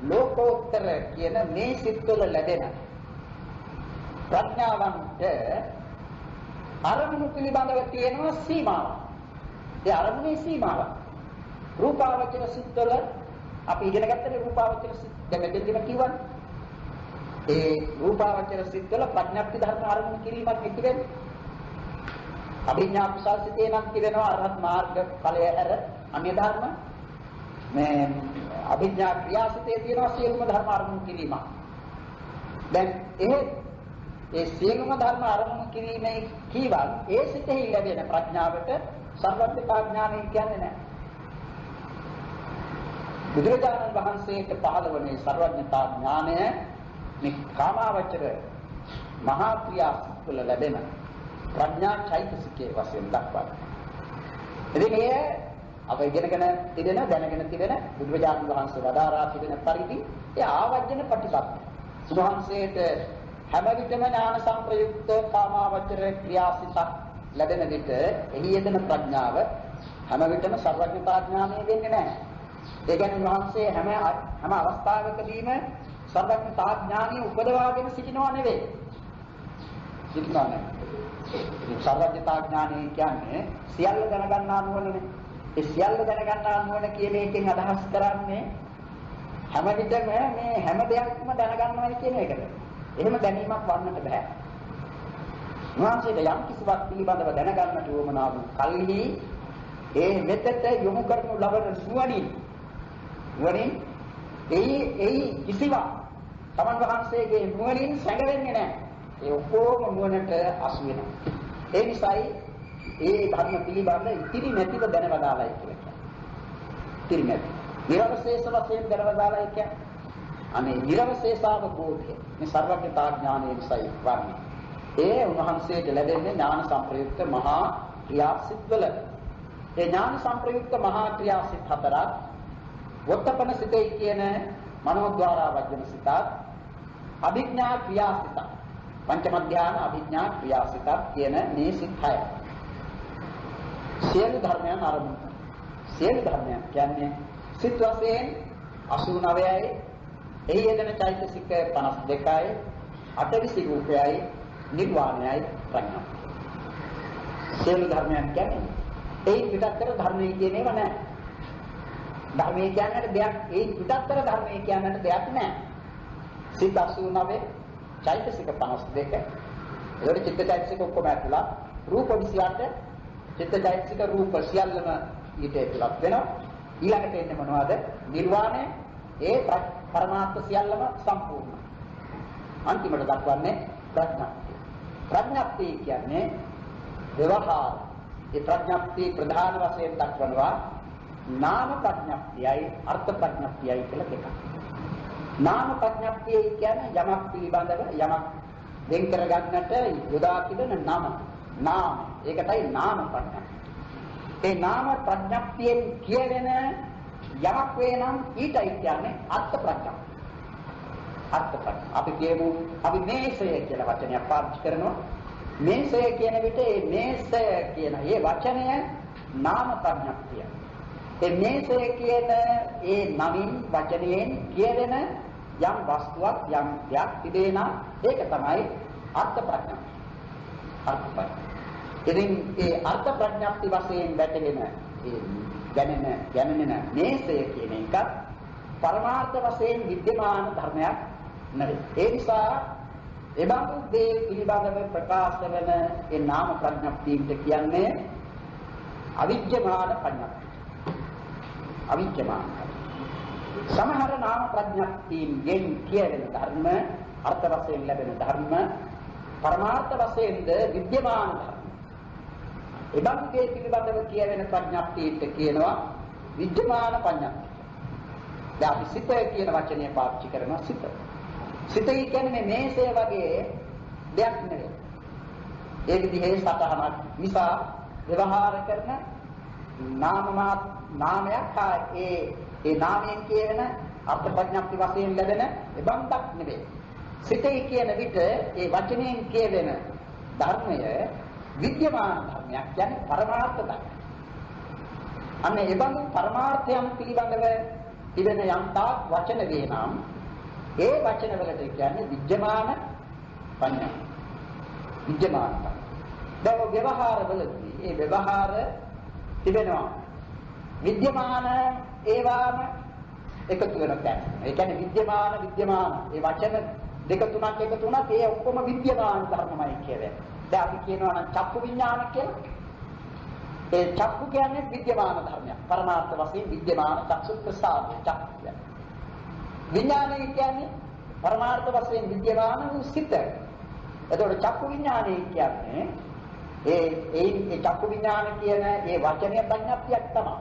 ලෝකෝත්තර කියන මේ සිත්වල ලැබෙන ප්‍රඥාවන්ට අරමුණු පිළිබඳව තියෙනවා සීමාවක්. ඒ අරමුණේ සීමාවක්. රූපාවචර සිත්වල අපි ඉගෙන ගත්තේ රූපාවචර සිත් දැන් මෙතනදිම කියවනේ. ඒ රූපාවචර සිත්වල ප්‍රඥප්ති ධර්ම අරමුණු කිරීමක් පිටිවෙන්නේ. අභිඥා කුසල් සිතේ නම් කියනවා අරහත් මාර්ග ඵලය ඇර අන්‍ය ධර්ම. මේ අභිඥා ක්‍රියාසිතේ තියෙනවා සියලුම ධර්ම අරමුණු කිරීම. දැන් ඒ සියලුම ධර්ම අරමුණු කිරීමේ කීවන් ඒ සිතෙහි ලැබෙන ප්‍රඥාවට සර්වඥතා ඥානය කියන්නේ නැහැ. බුදුරජාණන් වහන්සේට පහළ වුණේ සර්වඥතා ඥානය මේ කාමාවචර මහා ක්‍රියාවල ලැබෙන ප්‍රඥා චෛතසිකයේ වශයෙන් දක්වනවා. ඉතින් ඒ අප ඉගෙනගෙන තිබෙන දැනගෙන තිබෙන බුදුරජාණන් වහන්සේ වදාරා තිබෙන පරිදි ඒ ආවර්ජන ප්‍රතිපත්ති. උන්වහන්සේට හැම විටම ඥාන සංප්‍රයුක්ත කාමාවචර ක්‍රියාසිතක් ලැබෙන විට එහි යෙදෙන ප්‍රඥාව හැම විටම සර්වඥතා ඥානය වෙන්නේ නැහැ. ඒ කියන්නේ උන්වහන්සේ හැම අවස්ථාවකදීම සර්වඥතා ඥානය උපදවාගෙන සිටිනව නෙවෙයි. සිටිනව නෙවෙයි. සර්වඥතා ඥානය කියන්නේ සියල්ල දැනගන්නා නුවණනේ. ඒ සියල්ල දැනගන්නා නුවණ කියන එකෙන් අදහස් කරන්නේ හැම විටම මේ හැම දෙයක්ම දැනගන්නවයි කියන එකද. එහෙම දැනීමක් වන්නට බෑ. උන්වහන්සේට යම් කිසිවක් පිළිබඳව දැනගන්නට උවමනා වූ කල්හි ඒ මෙතෙට යොමු කරනු ලබන නුවණින් ඒ කිසිවක් තමන් වහන්සේගේ නුවණින් සැඟවෙන්නේ නැහැ. ඒ ඔක්කොම නුවණට අසු වෙනවා. ඒ නිසායි ඒ ධර්ම පිළිබඳ ඉතිරි නැතිව දැනවදාලයි කියලා කියන්නේ. ඉතිරි නැති. නිර්වශේෂ වශයෙන් දැනවදාලයි කියන්නේ. අනේ නිර්වශේෂාවබෝධය. මේ සර්වඥතා ඥානයේ නිසායි වන්නේ. ඒ උන්වහන්සේට ලැබෙන්නේ ඥාන සංප්‍රයුක්ත මහා ක්‍රියාසිතවල. ඒ ඥාන සංප්‍රයුක්ත මහා ක්‍රියාසිත හතරක් වොත්තපන සිතේ කියන මනෝද්වාරා වජ්ජන සිතත් අභිඥා ක්‍රියාසිත පංචම ධ්‍යාන අභිඥා ක්‍රියාසිත කියන මේ සිත් හය. සියලු ධර්මයන් ආරම්භ. සියලු ධර්මයන් කියන්නේ සිත් වශයෙන් 89යි, එහි යෙදෙන චෛතසික 52යි, අටවිසි රූපයයි, නිර්වාණයයි ප්‍රඥා. සියලු ධර්මයන් කියන්නේ ඒ පිටත්තර ධර්මයේ කියන ඒවා නෑ. ධර්මයේ කියන්නට දෙයක් ඒ පිටත්තර ධර්මයේ කියන්නට දෙයක් නෑ. සිත් 89, චෛතසික 52. ඒකට චිත්ත චෛතසික ඔක්කොම ඇතුළත්. රූප 28, චිත්ත චෛතසික රූප සියල්ලම ඊට ඇතුළත් වෙනවා. ඊළඟට එන්නේ මොනවද? නිර්වාණය. ඒ පරමාර්ථ සියල්ලම සම්පූර්ණ. අන්තිමට දක්වන්නේ ප්‍රඥාප්තිය. ප්‍රඥාප්තිය කියන්නේ ව්‍යවහාර. ඒ ප්‍රඥාප්තිය ප්‍රධාන වශයෙන් දක්වනවා නාම ප්‍රඥාප්තියයි අර්ථ ප්‍රඥාප්තියයි කියලා දෙකක්. නාම ප්‍රඥාප්තිය කියන්නේ යමක් පිළිබඳව යමක් වෙන් කරගන්නට යොදා තිබෙන නම. නාම. ඒකටයි නාම ප්‍රඥාප්තිය. ඒ නාම ප්‍රඥාප්තියෙන් කියවෙන යමක් වේනම් ඊටයි කියන්නේ අර්ථ ප්‍රඥාප්තිය. අර්ථ ප්‍රඥා. අපි කියමු අපි මේසය කියලා වචනයක් පාවිච්චි කරනවා. මේසය කියන විට මේ මේසය කියන මේ වචනය නාම ප්‍රඥාප්තිය. ඒ මේසය කියන ඒ නමින් වචනයෙන් කියවෙන යම් වස්තුවක් යම් දෙයක් තිබේනම් ඒක තමයි අර්ථ ප්‍රඥාප්තිය. අර්ථ ප්‍රඥා. ඉතින් ඒ අර්ථ ප්‍රඥාප්ති වශයෙන් වැටෙන ඒ දැනෙන මේසය කියන එක පරමාර්ථ වශයෙන් විද්‍යමාන ධර්මයක් නෙවෙයි. ඒ නිසා එබඳු දේ පිළිබඳව ප්‍රකාශ වෙන ඒ නාම ප්‍රඥාප්තියට කියන්නේ අවිජ්ජමාන ප්‍රඥාප්තිය. අවිජ්ජමාන. සමහර නාම ප්‍රඥාප්තියෙන් කියන ධර්ම අර්ථ වශයෙන් ලැබෙන ධර්ම පරමාර්ථ වශයෙන්ද විද්‍යමාන ධර්ම. එබඳු දේ පිළිබඳව කියවෙන ප්‍රඥාප්තියට කියනවා විද්‍යමාන ප්‍රඥාප්තිය. දැන් අපි සිත කියන වචනය පාවිච්චි කරනවා සිත. සිතයි කියන්නේ මේසේ වගේ දෙයක් නෙවෙයි. ඒ විදිහේ සතහනක් නිසා ව්‍යවහාර කරන නාමයක් ඒ නාමයෙන් කියන අර්ථ ප්‍රඥාප්ති වශයෙන් ලැබෙන එබන්දක් නෙවෙයි. සිතයි කියන විට ඒ වචනයෙන් කියවෙන ධර්මය විද්‍යමාන ධර්මයක් කියන්නේ පරමාර්ථ ධර්ම. අන්න ඒ බඳු පරමාර්ථයන් පිළිබඳව තිබෙන යම්තාක් වචන වේනම් ඒ වචන වලට කියන්නේ විද්‍යමාන පඤ්ඤා. විද්‍යමාන. දැන් ව්‍යවහාරවලදී ඒ ව්‍යවහාර තිබෙනවා. විද්‍යමාන ඒවාම එකතු වෙන තැන. ඒ කියන්නේ විද්‍යමාන ඒ වචන දෙක තුනක් එකතු වුණත් ඒ ඔක්කොම විද්‍යමාන ධර්මමයි කියවේ. දැන් අපි කියනවා නම් චක්කු විඥාන කියලා. ඒ චක්කු කියන්නේ විද්‍යමාන ධර්මයක්. පරමාර්ථ වශයෙන් විද්‍යමාන චක්සු ප්‍රසාද චක්කු කියන්නේ. විඥානය කියන්නේ පරමාර්ථ වශයෙන් විද්‍යමාන වූ සිත. එතකොට චක්කු විඥානය කියන්නේ ඒ චක්කු විඥාන කියන ඒ වචනය ප්‍රඥාප්තියක් තමයි.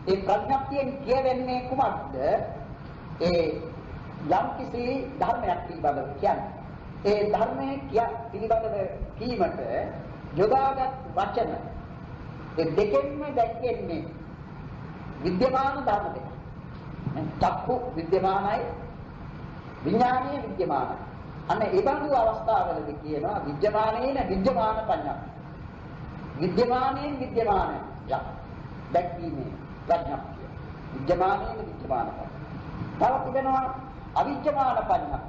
ඒ ප්‍රඥාප්තියෙන් කියවෙන්නේ කුමක්ද? ඒ යම් කිසි ධර්මයක් පිළිබඳව කියන්නේ. ඒ ධර්මයේ පිළිබඳව කීමට යොදාගත් වචන ඒ දෙකෙන්ම දැක්වෙන්නේ විද්‍යමාන ධර්ම දෙක. චක්කු විද්‍යමානයි විඥානීය විද්‍යමානයි. අන්න ඒ බඳු අවස්ථාවලදී කියනවා විද්‍යමානේන විද්‍යමාන පඤ්ඤා. විද්‍යමානයෙන් විද්‍යමානය දැක්වීමේ ප්‍රඥාප්තිය. විද්‍යමානයෙන් විද්‍යමාන පඤ්ඤා. තව තිබෙනවා අවිද්‍යමාන පඤ්ඤා.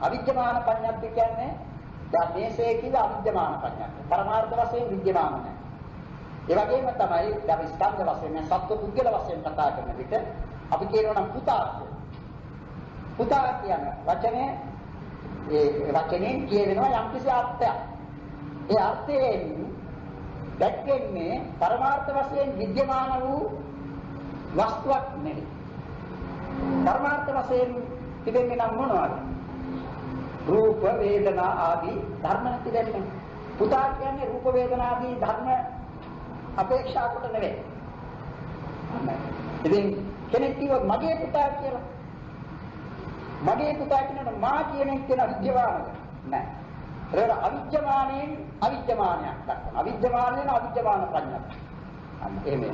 අවිද්‍යමාන පඤ්ඤාප්තිය කියන්නේ දැන් මේසේ කිව්ව අවිද්‍යමාන පඤ්ඤාප්තිය. පරමාර්ථ වශයෙන් විද්‍යමාන නැහැ. ඒ වගේම තමයි දැන් ස්කන්ධ වශයෙන් සත්ව පුද්ගල වශයෙන් කතා කරන විට අපි කියනවා නම් පුතා කියන වචනේ ඒ වචනේ කියවෙනවා යම්කිසි අර්ථයක්. ඒ අර්ථයෙන් දැක්වෙන්නේ පරමාර්ථ වශයෙන් විද්‍යමාන වූ වස්තුවක් නෙවෙයි. පරමාර්ථ වශයෙන් තිබෙන්නේ නම් මොනවද? රූප වේදනා ආදී ධර්ම තිබෙන්නේ. පුතා කියන්නේ රූප වේදනා ආදී ධර්ම අපේක්ෂා කොට නෙවෙයි. ඉතින් කෙනෙක් කිව්වොත් මගේ පුතා කියලා. මගේ පුතා කියනකොට මා කියන එක කියන විද්‍යමානද? නැහැ. ඒක අවිද්‍යමානයෙන් අවිද්‍යමානයක් දක්වන. අවිද්‍යමානයෙන් අවිද්‍යමාන ප්‍රඥාවක්. අන්න එහෙමයි.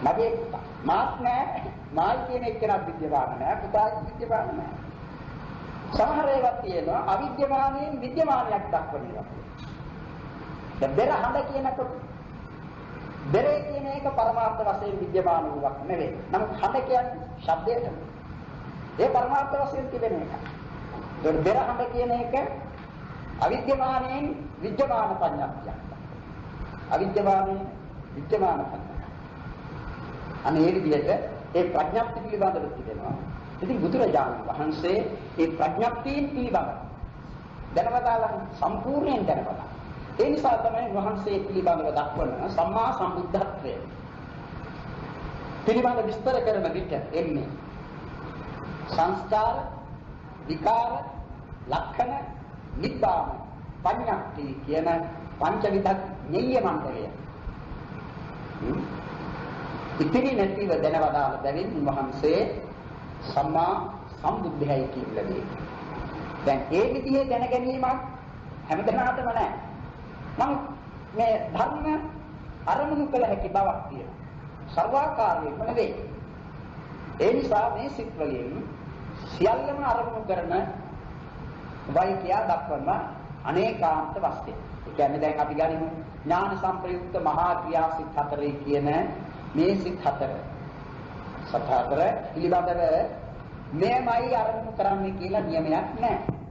මගේ පුතා මාත් නැහැ. මායි කියන එක කියන විද්‍යමාන නැහැ. පුතා විද්‍යමාන නැහැ. සමහර ඒවා තියෙනවා අවිද්‍යමානයෙන් විද්‍යමානයක් දක්වන ඒවා. දැන් බෙර හඳ කියනකොට බෙරේ කියන එක පරමාර්ථ වශයෙන් විද්‍යමාන වූවක් නෙවෙයි. නමුත් හඳ කියන්නේ ශබ්දයට. ඒ පරමාර්ථ වශයෙන් තිබෙන එක. ඒකට බෙර හඳ කියන එක අවිද්‍යමානයෙන් විද්‍යමාන පඤ්ඤාප්තියක්. අවිද්‍යමානයෙන් විද්‍යමාන පඤ්ඤාප්තිය. අනේ ඒ විදිහට ඒ ප්‍රඥාප්ති පිළිබඳව තිබෙනවා. ඉතින් බුදුරජාණන් වහන්සේ ඒ ප්‍රඥාප්තියෙන් පිළිබඳව දැනවදාලා සම්පූර්ණයෙන් දැනවදා. ඒ නිසා තමයි වහන්සේ පිළිබඳව දක්වන සම්මා සම්බුද්ධත්වය පිළිබඳ විස්තර කරන විට එන්නේ සංස්කාර, විකාර, ලක්ෂණ, නිබ්බාන, පඤ්ඤාප්ති කියන පංචවිධ ඤෙය්‍ය මණ්ඩලය. ඉතිරි නැතිව දැනවදාළ බැවින් වහන්සේ සම්මා සම්බුද්ධයයි කියලා දෙන්නේ. දැන් ඒ විදිහේ දැන ගැනීමක් හැමදෙනාටම නැහැ. නමුත් මේ ධර්ම අරමුණු කළ හැකි බවක් තියෙනවා. සර්වාකාරයෙන්ම නෙවෙයි. ඒ නිසා මේ සිත් වලින් සියල්ලම අරමුණු කරන වෛකියා දක්වන අනේකාන්ත වස්තේ. ඒ කියන්නේ දැන් අපි ගනිමු ඥාන සංප්‍රයුක්ත මහා ක්‍රියා සිත් 4 කියන මේ සිත් 4. සතර පිළිබඳව මෙයමයි අරමුණු කරන්නේ කියලා නියමයක් නැහැ.